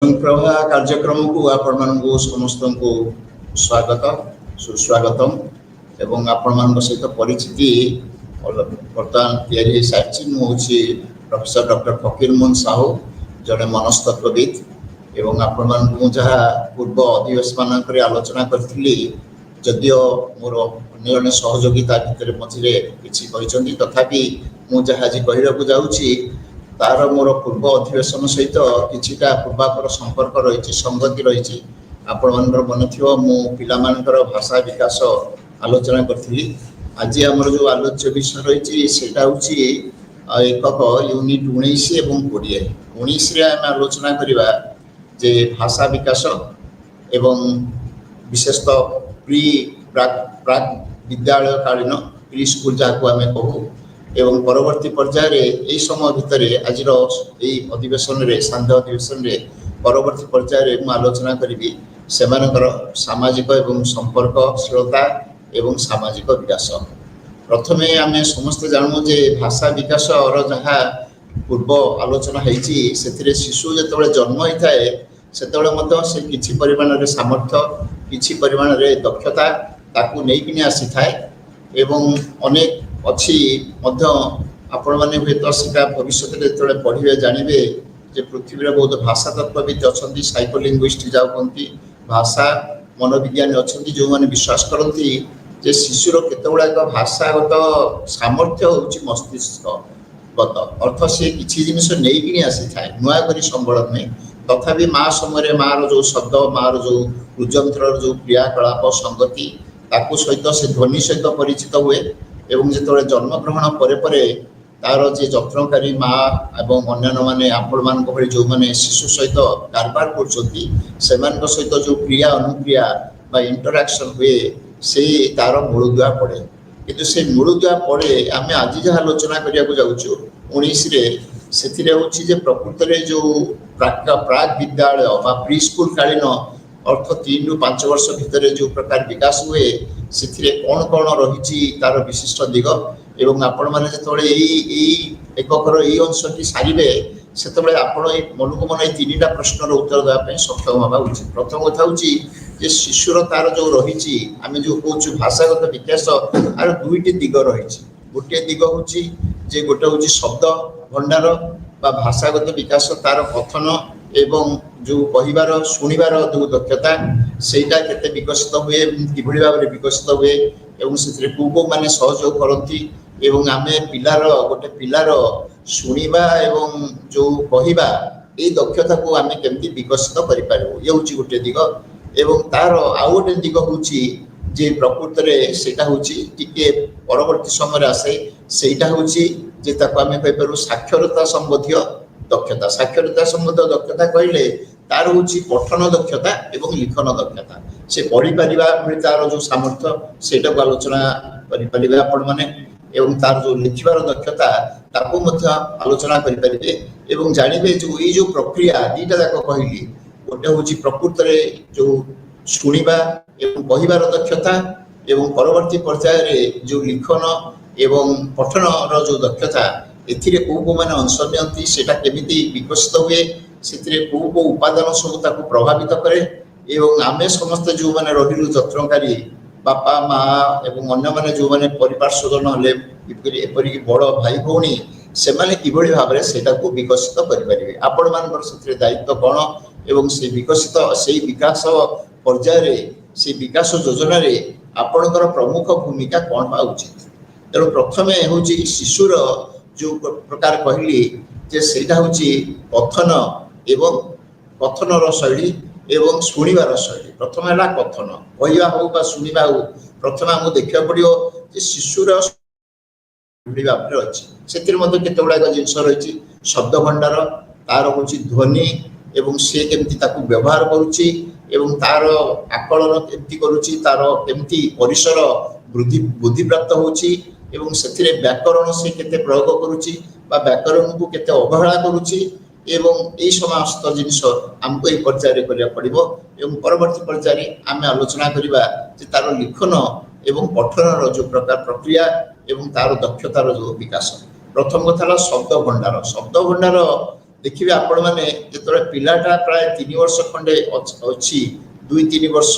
प्रभा कार्यक्रम को आपण मानकु समस्त को स्वागत सुस्वागतम एवं आपण मान सहित परिचिति बर्तमान तैयारी सारी मुझे प्रोफेसर डॉक्टर फकीर मोहन साहू जड़े मनस्तत्वविद एवं आपण मान जहाँ पूर्व अधिवेशन मान आलोचना करी जदियो मोर अन्य जड़े सहयोगिता भितर मझे किसी तथापि मुझे कहवाक जाऊँगी तार मोर पूर्व अधिवेशन सहित किछिटा पूर्वापर संपर्क रही संगति रही आपण मानकर मन थी मु पिलामानकर भाषा विकास आलोचना करी आज आमर जो आलोच्य विषय रही सेटा हूँ एकक यूनिट 19 एवं 20 19 आम आलोचना करवा जे भाषा विकास एवं विशेषतः प्री प्राक विद्यालय कालीन प्री स्कूल जहाँ आम कहू एवं परवर्ती पर्यायर यही समय भितर आज अधिवेशन रे सांध्य अधिवेशन रे परवर्ती पर्यायर मु आलोचना करी से सामाजिक एवं संपर्कशीलता एवं सामाजिक विकास। प्रथमे आम समस्त जानू जे भाषा विकास जहाँ पूर्व आलोचना होती शिशु जो जन्म होता है से किसी परिमाण सामर्थ्य किसी परिमाण दक्षता ताकू नहीं आसी थाए एवं अनेक अच्छी आपण मैंने हुए तो सीटा भविष्य जो पढ़े जानवे जे पृथ्वी में बहुत भाषा तत्वविद अच्छा साइकोलिंग्विस्ट जाऊँगी भाषा मनोविज्ञानी अच्छा जो मैंने विश्वास करती जे शिशुर केतगुड़ाक भाषागत सामर्थ्य हूँ मस्तिष्कगत अर्थ सी किसी जिनस नहीं आसी थाए नुआ कर संबल नहीं तथापि माँ समय मार जो शब्द मार जो रुजंत्र जो क्रियाकलाप संगति ताकू सहित से ध्वनि सहित परिचित हुए एवं जो जन्म ग्रहण परे तार जे जत्नकारी माँ एवं अन्य माने आपण मान भली जो मैंने शिशु सहित कारबार कर सहित जो क्रिया अनुक्रिया बा इंटरैक्शन हुए से तार मूलदुआ पड़े किंतु से मूलदुआ पड़े आम आज जहाँ आलोचना करने जाऊँ 19 से हूँ प्रकृत में जो प्राक विद्यालय प्री स्कूल कालीन अर्थ 3 ରୁ 5 वर्ष भितर जो प्रकार विकास हुए से कौन कौन रही तार विशिष्ट दिग एवं आपण मैंने जो एककर ये अंशटी सारे से आपण मन को मन 3टा प्रश्नर उत्तर देवाई सक्षम हवा उचित। प्रथम कथा हूँ शिशुर तार जो रही आम जो कहूँ भाषागत विकास तार 2टी दिग रही गोटे दिग हूँ गोटे हूँ शब्द भंडार बा भाषागत विकास तार कथन एवं जो कहिबार शुणिबार जो दक्षता सेटा केते विकसित हुए कि भाव में विकसित हुए एवं से को माने सहयोग करती एवं आमे पिलार गोटे पिलार शुणिबा एवं जो कहिबा ए दक्षता को आमे केमती विकसित करि पारबो ये होची गोटे दिग एवं तार आउ गोटे दिग होची जे प्रकृत रे सेटा होची टिके परवर्ती समय आसे सेटा होची जे ताको आमे कहि पारु साक्षरता संबंधी दक्षता साक्षरता संबंध दक्षता कहले तार हूँ पठन दक्षता एवं लिखन दक्षता से पढ़ी पार तार जो सामर्थ्य से आलोचना करें आपण मैंने एवं तार जो लिखार दक्षता ताको आलोचना करेंगे एवं जानवे जो ये जो प्रक्रिया 2टा जाक कहली गोटे हूँ प्रकृत में जो शुणिबा एवं कहिबार दक्षता एवं परवर्ती पर्यायर जो लिखन एवं पठन जो दक्षता एथिरे को माने अंश नियंती सेटा केमिति विकसित हुए से को उपादान सब ताको प्रभावित करे एवं आमे समस्त जो माने रहिलु जत्नकारी बापा माँ एवं अन्य माने जो माने परिवार सदन हले एपरि बड़ भाई भौणी से माने किभଳି भाबरे सेटा को विकसित करि परिबे आपण मानकर सेtre दायित्व कोन एवं से विकसित से विकास पर्याय से विकास योजना रे आपणकर प्रमुख भूमिका कोन बा उचित। तेणु प्रथमे हूँ शिशुर जो प्रकार कहली जे सेटा हूँ कथन एवं कथनर शैली एवं शुणिबार शैली। प्रथम है कथन कहवा हो शुणा हो प्रथम आमको देखा पड़ो शिशुर अच्छी से केतगुड़ाक जिनस रही शब्द भंडार तार हूँ ध्वनि एवं सी केमती व्यवहार करुच्ची एवं तार आकलन केमती करुच्ची तार केमती परिसर बुद्धि प्राप्त होची एवं से व्याकरण से केते प्रयोग करुच्ची व्याकरण को केते अवहेला करुच्ची एवं यही समस्त जिनस आमको ये पर्यायर करिया पड़िबो एवं परवर्ती पर्यायर आम आलोचना करिबा जे तार लिखन एवं पठनर जो प्रकार प्रक्रिया एवं तार दक्षतार जो विकास। प्रथम कथा शब्द भंडार देखिए आपण मैंने जो पिलाटा प्राय 3 वर्ष खंडे अच्छी 2-3 वर्ष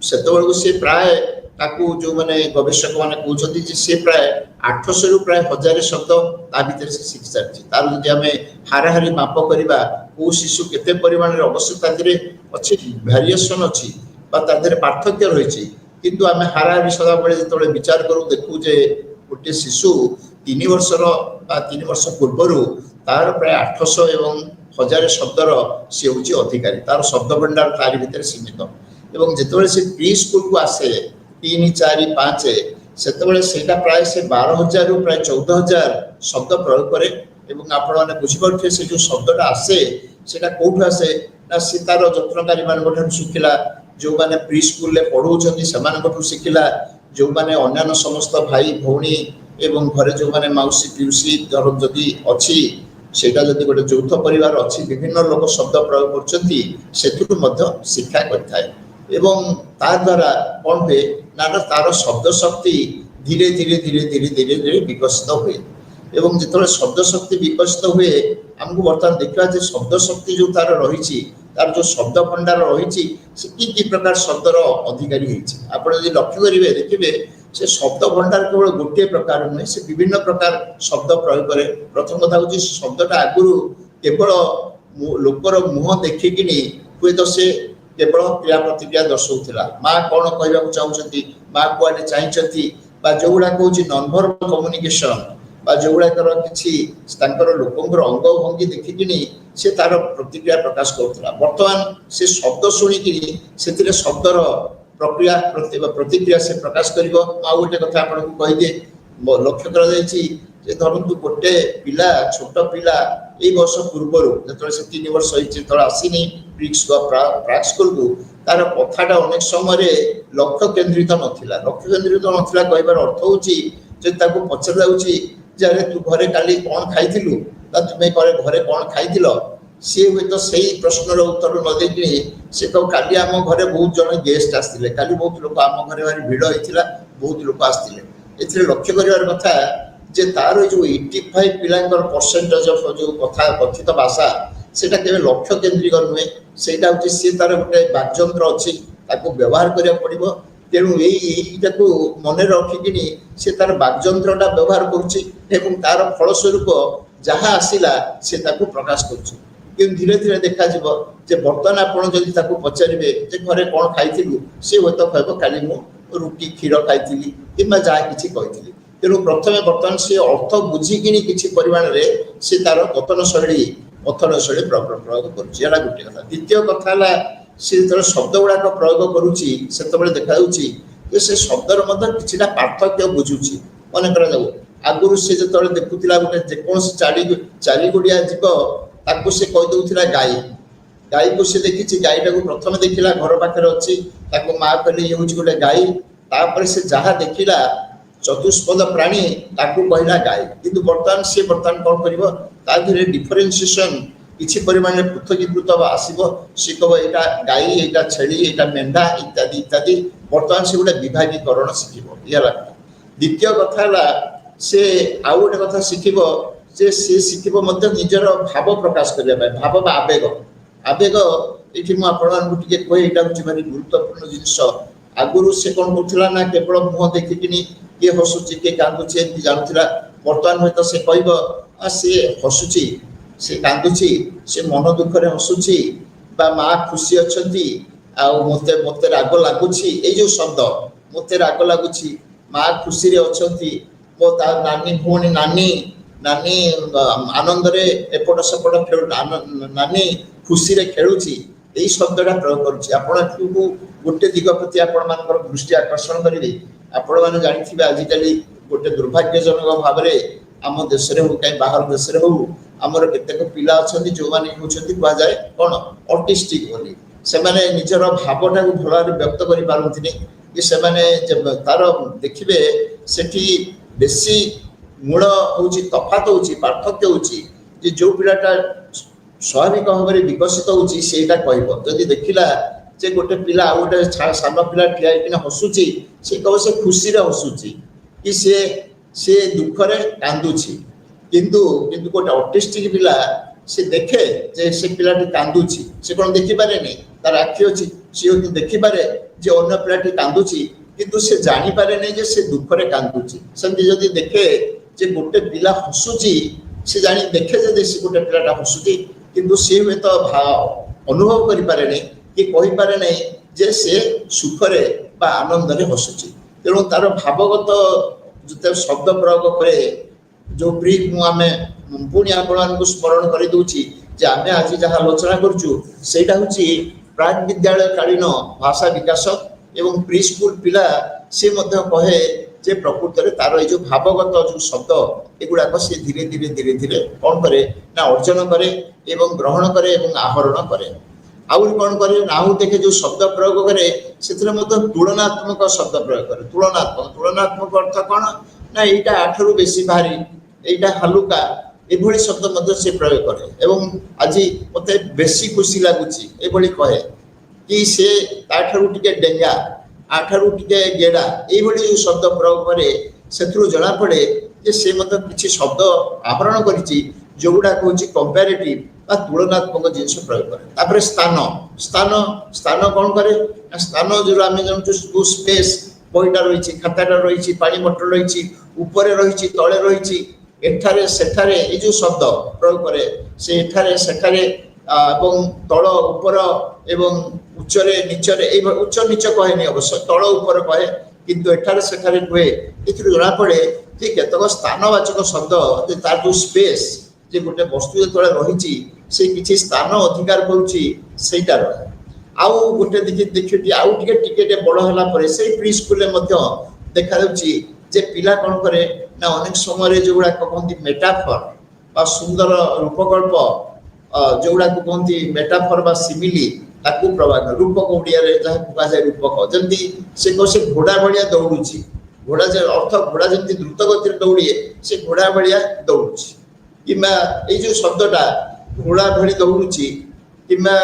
से सी प्राय ताकू जो मैंने गवेषक मैंने कहते हैं सी प्राय 800 रु प्राय 1000 शब्द ता भीतर से शिखी सारी तार जब आम हाराहारी माप करवा कौ शिशु केते परिमाण रे अवश्य तादरे अच्छी वेरिएशन अच्छी पार्थक्य रही किंतु आम हाराहारी सदा बेले जो विचार करूँ देखू जे गोटे शिशु 3 वर्षर 3 वर्ष पूर्वर तार प्राय 800 एवं 1000 शब्दर सी हूँ अधिकारी तार शब्द भंडार तारी भितर सीमित एवं जिते से प्री स्कूल को आसे 3, 4, 5 से प्राय से 12,000 रु प्राय 14,000 शब्द प्रयोग करे एवं आपण माने बुझिपरथे से जो शब्दटा आसे सेटा कोठु आसे ना सी तार जत्नकारी मान शिखिला जो माने प्री स्कूल ले पढ़ौछथि सेमानकठु शिखिला जो माने अन्यान्य समस्त भाई भौणी एवं घरे जो माने माउसी पिउसी जदि अछि सेटा जदि गोटे यौथ परिवार अछि विभिन्न लोक शब्द प्रयोग करछथि सेथुरु मध्य शिक्षा करथाय एवं ता द्वारा कोन हुए ना तार शब्द शक्ति धीरे धीरे धीरे धीरे धीरे धीरे विकसित हुए एवं जितने शब्द शक्ति विकसित हुए आमको बर्तमान देखा जे शब्द शक्ति जो तार रही तार जो शब्द भंडार रही कि प्रकार शब्दर अधिकारी आप लक्ष्य करेंगे देखिए से शब्द भंडार केवल गोटे प्रकार नुहे से विभिन्न प्रकार शब्द प्रयोग करे प्रथम कथा हूँ शब्दटा आगुरी केवल लोकर मुह देखिकी हुए तो से केवल क्रिया प्रतिक्रिया दर्शाऊला माँ कौन कहवाक चाहती माँ कुआडे चाहती जो गुड़ा कौन नॉन वर्बल कम्युनिकेशन जो गुड़ाकर किसी लोकर अंग भंगी देखिकी से तार प्रतिक्रिया प्रकाश करुला बर्तमान से शब्द शुणिकी से शब्दर प्रक्रिया प्रतिक्रिया से प्रकाश कर गोटे कथा आपको कहीदे लक्ष्य कर धरतु गोटे पिला छोट पिला ये वर्ष पूर्वर जो से 3 वर्ष जो आसनी प्राक स्कूल को तार कथाटा अनेक समय लक्ष्य केन्द्रित नाला लक्ष्य केन्द्रित नाला कहबार अर्थ हूँ पचर जाऊे तू घरे काली कौन खाई तुम्हें घरे कौन खाई सी हुए तो सही प्रश्नर उत्तर न देकी से कह काली आम घरे बहुत जन गेस्ट आसते काली बहुत लोग आम घरे भारी भिड़ होता बहुत लोग आसते ए लक्ष्य कर कथा जे तार जो 85 पिलांकर परसेंटेज जो कथा कथित भाषा सेटा केवे लक्ष्य केन्द्रिक नुहे सेटा हूँ सी तार गोटे बाक्यंत्र अच्छी व्यवहार करा पड़ो तेणु यहीटा मन रखिकी से तार बाक्यंत्रटा व्यवहार कर तार फलस्वरूप जहाँ आसला से प्रकाश कर धीरे धीरे देखा जे बर्तमान आप पचारे घरे कौन खाई सी हे तो कह काली मुझे रुटी क्षीर खाई कि जहाँ कि कही तेणु प्रथम बर्तमान से अर्थ बुझिकी किसी परिमाण से तार कथन शैली प्रयोग कर गोटे कथा द्वितीय कथा सी जो शब्द गुड़ाक प्रयोग करुच्ची से देखा से शब्दर कि पार्थक्य बुझुची मन करा आगुरी से जो देखुला गोटे जेकोसी चाली गुड़िया जीव ताकू से कहीदे गाई गाई को सी देखी गाईटा को प्रथम देखला घर पाखे अच्छी माँ कहले ये हूँ गोटे गाई तापर से जहाँ देखला चतुष्पद प्राणी ताकू कहला गाई किंतु बर्तमान सी बर्तमान कौन कर डिफरेन्सिएसन किसी परिमाण पृथकीकृत आसो सी कह यहाँ गाई यहाँ छेली यहाँ मेढ़ा इत्यादि इत्यादि बर्तमान से गोटे विभागीकरण शिखब ये द्वितीय कथा से आउ गोटे कथा शिखब जे सी शिखब निजर भाव प्रकाश करने भाव आवेग आवेग ये मुझे कहे यहाँ हूँ भारी गुरुत्वपूर्ण जिनस आगुरी से कौन करा ना केवल मुह देखिकी किए हसुची किए कांदुची जानूला बर्तमान हूँ तो से कह सी हसुची से कांदुची से मन दुखरे हसुची माँ खुशी अच्छा मत मत राग लगुच ये शब्द मत राग लगुच माँ खुशी अच्छा मो नानी भौणी नानी नानी आनंद एपट सेपट खेल नानी खुशी खेलुची यही शब्दटा प्रयोग करुच्ची गोटे दिग प्रति आपण दृष्टि आकर्षण करेंगे आपण मैंने जानी आजिकल गोटे दुर्भाग्यजनक भाव में आम देश हो कहीं बाहर देश हो आमर केतेक पिला अच्छा जो मैंने होती कहुए कौन ऑटिस्टिक बोली से निजर भावटा को भल व्यक्त कर पारती कि से तार देखिए सेठी बेसी मूल हूँ तफात हूँ पार्थक्य हूँ जो पिलाटा स्वाभाविक भाव में विकसित होटा कह देखला जे गोटे पिला आ गोटे सान पिला ठिया हसुची से कह से खुशी हसुची कि से दुखरे कांदुची किंतु किंतु गोटे ऑटिस्टिक पिला से देखे जे से पिलाटी कांदुची से कोन देखि पारे नहीं तार आखि अछि से देखि पारे जे अन्य पिलाटी कांदुची किंतु से जानि पारे नहीं जे से दुख रे कांदुची संति जदी देखे जे गोटे पिला हसुची से जानि देखे जे से गोटे पिलाटा हसुची किंतु से हुए तो अनुभव करि पारे नहीं कि कहि पारे नहीं जे से सुख रे बा आनंद रे हसुची तेणु तार भावगत जते शब्द प्रयोग करे जो ब्रीफ मु आमे पुणी आपको स्मरण कर दूची जे आमे आज जहाँ आलोचना करूछु सेटा होची प्राक विद्यालय कालीन भाषा विकास एवं प्री स्कूल पिला से मध्य कहे जे प्रकृत रे तार जो भावगत जो शब्द एगुड़ा से धीरे धीरे धीरे धीरे कौन करे ना अर्जन करे एवं ग्रहण करे एवं आहरण करे आउर कौन करे नाहु देखे जो शब्द प्रयोग करे से तुलनात्मक शब्द प्रयोग करे तुलनात्मक अर्थ कौन ना एटा आठरु बेसी भारी एटा हलुका एभली शब्द मध्य से प्रयोग करे एवं आज मते बेसी खुशी लागुची एभली कहे कि से ताठरु टिके डेंगा आठरु टिके गेडा एभली जो शब्द प्रयोग करे सेथरु जणा पड़े जे से मते किछि शब्द आवरण करिछि जोगुडा कहूछि कंपैरेटिव बा तुलनात्मक जिनिस प्रयोग करे तापर स्थान स्थान स्थान कोन करे स्थान जो आमे जानछु स्पेस बहिटा रहिछि खाताटा रहिछि पानी बोतल रहिछि ऊपर रहिछि तळे रहिछि एठारे सेठारे ए जो शब्द प्रयोग करे से एठारे सेठारे एवं तळ ऊपर एवं उच्चरे नीचरे ए उच्च नीच कहेनी अवश्य तळ ऊपर कहे किंतु एठारे सेठारे कहे एथिरु जणा पड़े जे केतक स्थानवाचक शब्द जे तार जो स्पेस जे गोटे वस्तु जेतळे रहिछि से किछि स्थान अधिकार करूछि सेटा रहे आउ गोटे देखि आउ टिके बड़ होला परे से प्री स्कूल में मध्य देखा जाउछि जे पिला कोन करे ना अनेक समय जोगुड़ा कहती मेटाफर बा सुंदर रूपकल्प जोगुड़ा कहती मेटाफर बा सिमिली ताकू प्रभाव रूपक ओडिया रे जहा कहा जाय रूपक जंती से को से घोड़ा भलिया दौड़ुची घोड़ा जे अर्थ घोड़ा जंती द्रुत गति रे दौड़िए से घोड़ा भलिया दौड़ुची किमा ए जो शब्दटा घोड़ा भली दौड़ुची किमा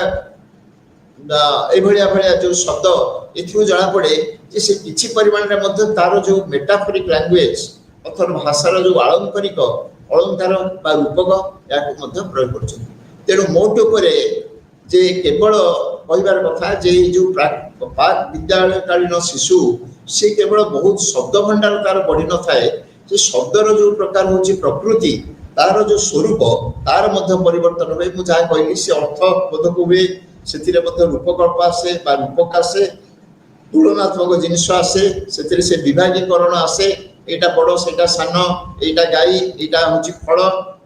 ए भलिया भलिया जो शब्द एथु जणा पड़े जे से किछि परिमाण रे मध्य तार जो मेटाफोरिक लैंग्वेज अथवा भाषार जो आलंकारिक अलंकार बा रूपक याको मध्य प्रयोग करछन तेणु मोट उपरे जे केवल कहिबार कथा जे जो प्राक विद्यालय कालीन शिशु से केवल बहुत शब्द भंडार तार बढ़ी न थाए जे शब्दर जो प्रकार होची प्रकृति तार जो स्वरूप तार मध्य परिवर्तन होय मु जा कहली से अर्थ बोधक हुए सेतिरे मध्य रूपकल्प आसे बा रूपक आसे तुलनात्मक जिनिस आसे सेतिरे से विभागीकरण आसे एटा बड़ सेटा सान एटा गाई एटा होची फल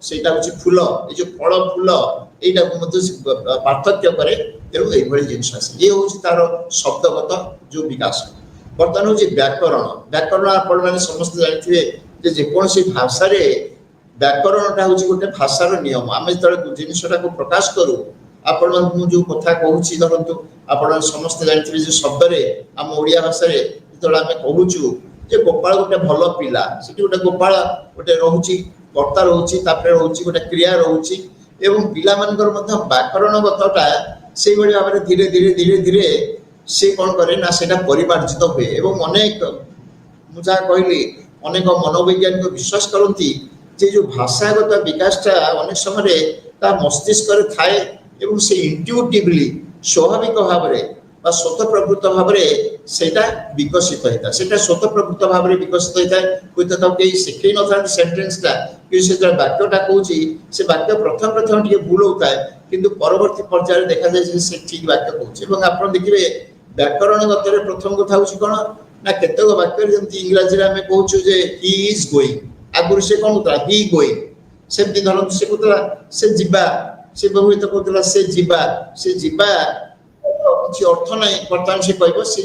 सेटा होची फूल ए जो फल फूल एटा को मध्य पार्थक्य करे तेणु एई भली जिनिस आसे ये होची तार शब्दगत जो विकास बर्तमान होची व्याकरण व्याकरण आपण माने समस्त जानिथिबे जे कोनसी भाषा रे व्याकरणटा होची गोटे भाषार नियम आमे तळे जिनिसटा को प्रकाश करू आपण मु जो कथा कहूची धरंतु आपण समस्त जानिथिबे जे शब्द रे हम ओडिया भाषा रे तळे आमे कहूचू जे गोपाल गोटे भल पिला सेठी गोटे गोपाल गोटे रहउची कर्ता रहउची तापर रहउची गोटे क्रिया रहउची एवं पिला मानकर मध्य व्याकरणगतटा सेई भली भाबरे धीरे धीरे धीरे धीरे से कोन करे ना सेटा परिमार्जित हुए एवं अनेक मुजा कहली अनेक मनोवैज्ञानिक विश्वास करंती जे जो भाषागत विकासटा अनेक समय ता मस्तिष्क रे थाए एवं से इंट्यूटिवली स्वाभाविक भाबरे बा स्वतः प्रकृत भाबरे सेटा विकसित होता सेटा स्वतः प्रकृत भाबरे विकसित होता कोई तो के सिखै न था सेंटेंसटा कि से जो वाक्यटा कहूची से वाक्य प्रथम प्रथम टिके भूल होता है किंतु परवर्ती पर्याय देखा जाय से ठीक वाक्य कहूची एवं आपण देखिबे व्याकरणगत रे प्रथम कथा होची कोन ना केतक वाक्य जंती इंग्लिश रे हमें कहूछु जे ही इज गोइंग आगुर से कोन होता ही गोइंग सेमती धरन से कोतला से जिबा से बहुत कोतला से जिबा किसी अर्थ ना बर्तमान से कहब से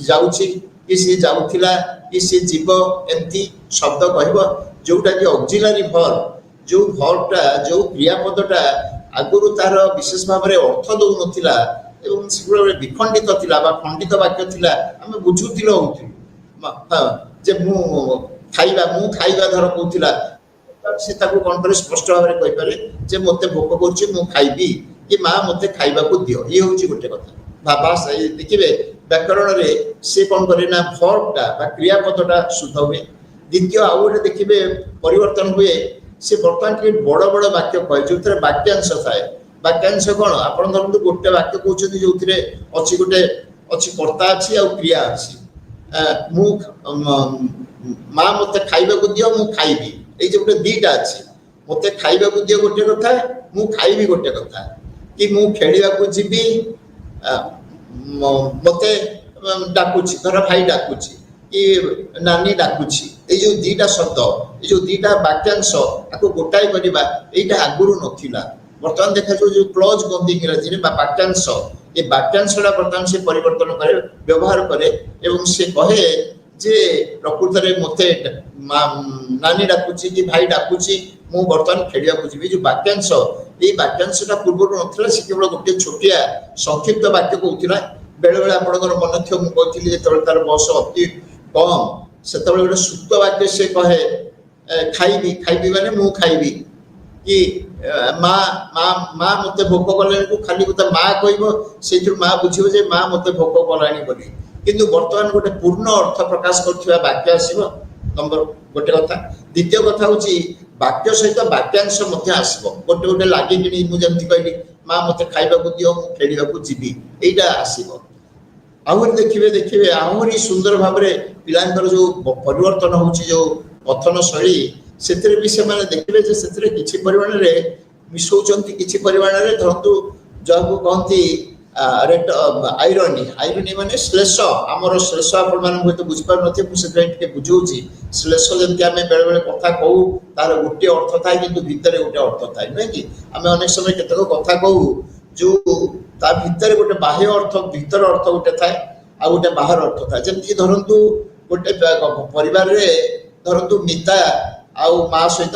जाउची कि से जाउथिला कि से जीव एमती शब्द कहब जोटा कि ऑक्सिलरी वर्ब जो वर्बटा जो क्रियापदटा आगुरु तार विशेष भाव में अर्थ दउ नथिला एवं सिगुळे विखंडित थिला बा खंडित वाक्य थिला हम बुझुथिलो होथि जे मु खाइबा धर कहथिला से ताको कोन पर स्पष्ट भाव में कहि पारे जे मते भोक करछि मु खाइबी कि मां मते खाइबा को दियो ये होछि गोटे कथा बाबा सही देखिबे व्याकरण रे से कोन करे ना वर्बटा बा क्रियापदटा शुद्ध हुए द्वितीय आउ गोटे देखिबे परिवर्तन हुए से बर्तमान के बड़ बड़ वाक्य कहे जो वाक्यांश थाए वाक्यांश कौन आप धरतु गोटे वाक्य कहते जो अच्छी गोटे अच्छी कर्ता अच्छी आ क्रिया अच्छी मु माँ मत खाइबा दियो मु खाइबी ये जो गोटे दीटा अच्छी मत खाइबा दियो गोटे कथा मु खाइबी गोटे कथा कि मु खेलिबा को जीवी मते डाकुची धर भाई डाकुची कि नानी डाकुची ये जो दीटा शब्द ये जो दीटा वाक्यांश आपको गोटाई करवा यहाँ आगुरी नथिला बर्तमान देखा जो क्लोज कहते इंग्राजी वाक्यांश ये वाक्यांशटा बर्तमान से परिवर्तन करे व्यवहार करे एवं से कहे जे प्रकृत में मते नानी डाकुची कि भाई डाकुची मु बर्तमान खेलिया को जीवी जो वाक्यांश ये वाक्यांशटा पूर्व नथिला से केवल गोटे छोटिया संक्षिप्त वाक्य कहूला बेले बेले आपनकर मन थी मुझे जो तार बयस अति कम से गोटे सुप्त वाक्य से कहे खाइबी खाइबी माने मु खाइबी कि माँ माँ माँ मत भोक कलानी को खाली गोटे माँ कह माँ बुझे जे माँ मत भोक कलानी बोली किंतु वर्तमान गोटे पूर्ण अर्थ प्रकाश कर वाक्य आसो नंबर गोटे कथा द्वितीय कथा हूँ वाक्य सहित वाक्यांश आसो गोटे गोटे लगे मुझे कहली माँ मत खाइबा दियो मु खेलिबा को जीवी एटा आसो आहरी देखिए देखिए आहरी सुंदर भाव में पिलांकर जो परिवर्तन होची जो कथन शैली से भी से देखिए जे किछि परिमाण रे मिसौचंती किछि परिमाण रे धरतु जहां कहती रेट आयरनी आयरनी माने श्लेष आमर श्लेष आपण मान तो बुझी पार नथि मु से के बुझौची श्लेष जेंति आमे बेले बेले कथा कहू तार गोटे अर्थ थाए किंतु भितर गोटे अर्थ थाए नै कि आमे अनेक समय केतक कथा कहू जो ता भितर गोटे बाह्य अर्थ भीतर अर्थ गोटे थाए आ गोटे बाहर अर्थ थाए जेंति धरंतु गोटे परिवार रे धरंतु मिता आउ माँ सहित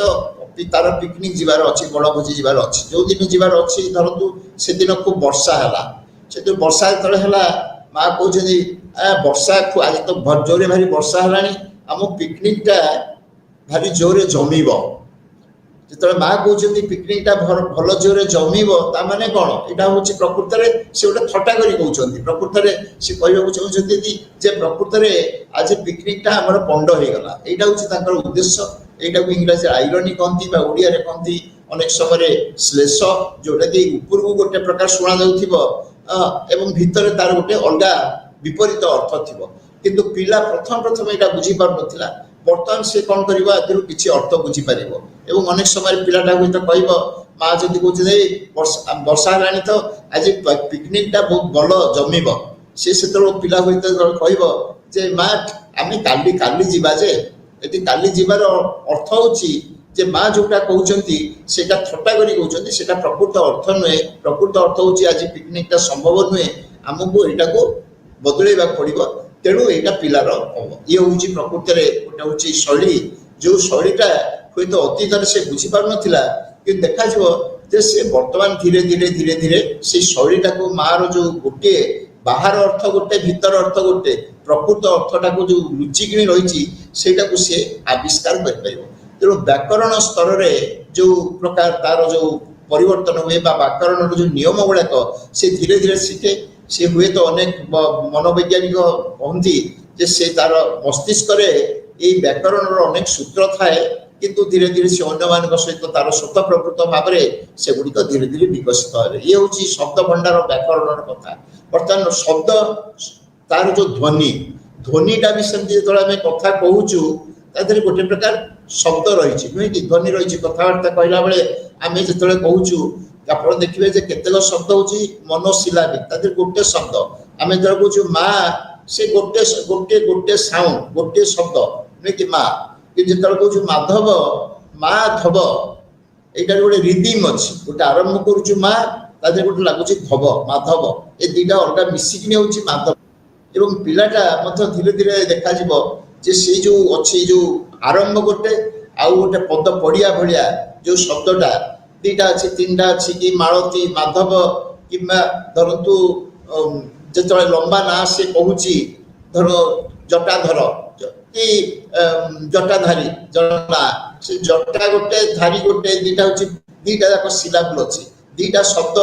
तार पिकनिक जीवार अच्छी बड़ भोजी जीवार अच्छी जो दिन जीवार अच्छी धरतु से दिन खूब वर्षा है से वर्षा जो माँ कहते वर्षा आज तो जोरे भारी वर्षा है आम पिकनिकटा भारी जोरे जमीब जो माँ कहते पिकनिकटा भल जोरे जमीब ताने कौन यहाँ हूँ प्रकृत में से गोटे थटा कर कहते प्रकृत में सी कहना चाहते जे प्रकृत में आज पिकनिकटा आम पंड हो गला यहाँ हूँ उद्देश्य एटा को इंग्लिश आयरनी कहती ओडिया रे कहती अनेक समय श्लेष जोटा कि ऊपर को गोटे प्रकार शुणा जाउथिबो एवं भितर तार गोटे अलगा विपरीत अर्थ थिबो किंतु पिला प्रथम प्रथम एटा बुझी पार नथिला वर्तमान से कौन करिवो आदिरु किछि अर्थ बुझी पारिबो एवं अनेक समय पिलाटा होइतो कहइबो माँ जदि कहउछि वर्षा रानी तो आज पिकनिकटा बहुत भलो जमीबो से सेतरो पिला होइतो कहइबो जे माँ आमी काली काली जीवा जे यदि काली जीवार अर्थ होची जे माँ जोटा कहउचंती सेटा थट्टा करी कहउचंती सेटा प्रकृत अर्थ नुहे प्रकृत अर्थ होची आज पिकनिकटा संभव नुहे हमको एटा को बदलैबा पड़िबो तेणु एटा पिलार ये होची प्रकृत रे गोटे होची शैली जो शैलीटा होय तो अतीत रे से बुझी पार नथिला कि देखा जिवो जे से वर्तमान धीरे धीरे धीरे धीरे से शैलीटा को मार जो गोटे बाहर अर्थ गोटे भीतर अर्थ गोटे प्रकृत अर्थटा को जो लुचिकी रही से आविष्कार कर तेणु व्याकरण स्तर में जो प्रकार तार जो परिवर्तन हुए व्याकरण जो नियम गुड़ाक से धीरे धीरे शिखे सी हुए तो अनेक मनोवैज्ञानिक कहती से तार मस्तिष्क व्याकरण अनेक सूत्र थाए किंतु धीरे धीरे से अन्य मान सहित तार स्वतः प्रकृत भाव में से गुड़िक धीरे धीरे विकसित हे ये हूँ शब्द भंडार व्याकरण कथा बर्तमान शब्द तार जो ध्वनि ध्वनिटा भी सेमती जो कथा कहूचु तादर गोटे प्रकार शब्द रही नुहे कि ध्वनि रही कथबार्ता कहला बेले आम जो कहूचु आप देखिए केतेक शब्द हूँ मनोशिलाबी तादर गोटे शब्द आम जो कहूँ माँ से गोटे गोटे गोटे साउंड गोटे शब्द नुहे कि माँ कि जो कहूँ माधव माधव यहाँ गोटे रिदिम अच्छी गोटे आरंभ करुचु माँ तादर गोटे लगुच धव माधव ये दुईटा अलग मिसिकी हूँ माधव एवं पिलाटा धीरे धीरे देखा जे से जो अच्छी जो आरंभ गोटे आउ गोटे पद पड़िया भाया जो शब्दटा दुईटा अच्छी तीन टा अच्छी कि मालती माधव कि धरतु जो लंबा ना से कहूँ धर जटाधर कि जटाधारी जना से जटा गोटे धारी गोटे दुईटा हूँ दुईटा जाक सिलाबुल अच्छी दुईटा शब्द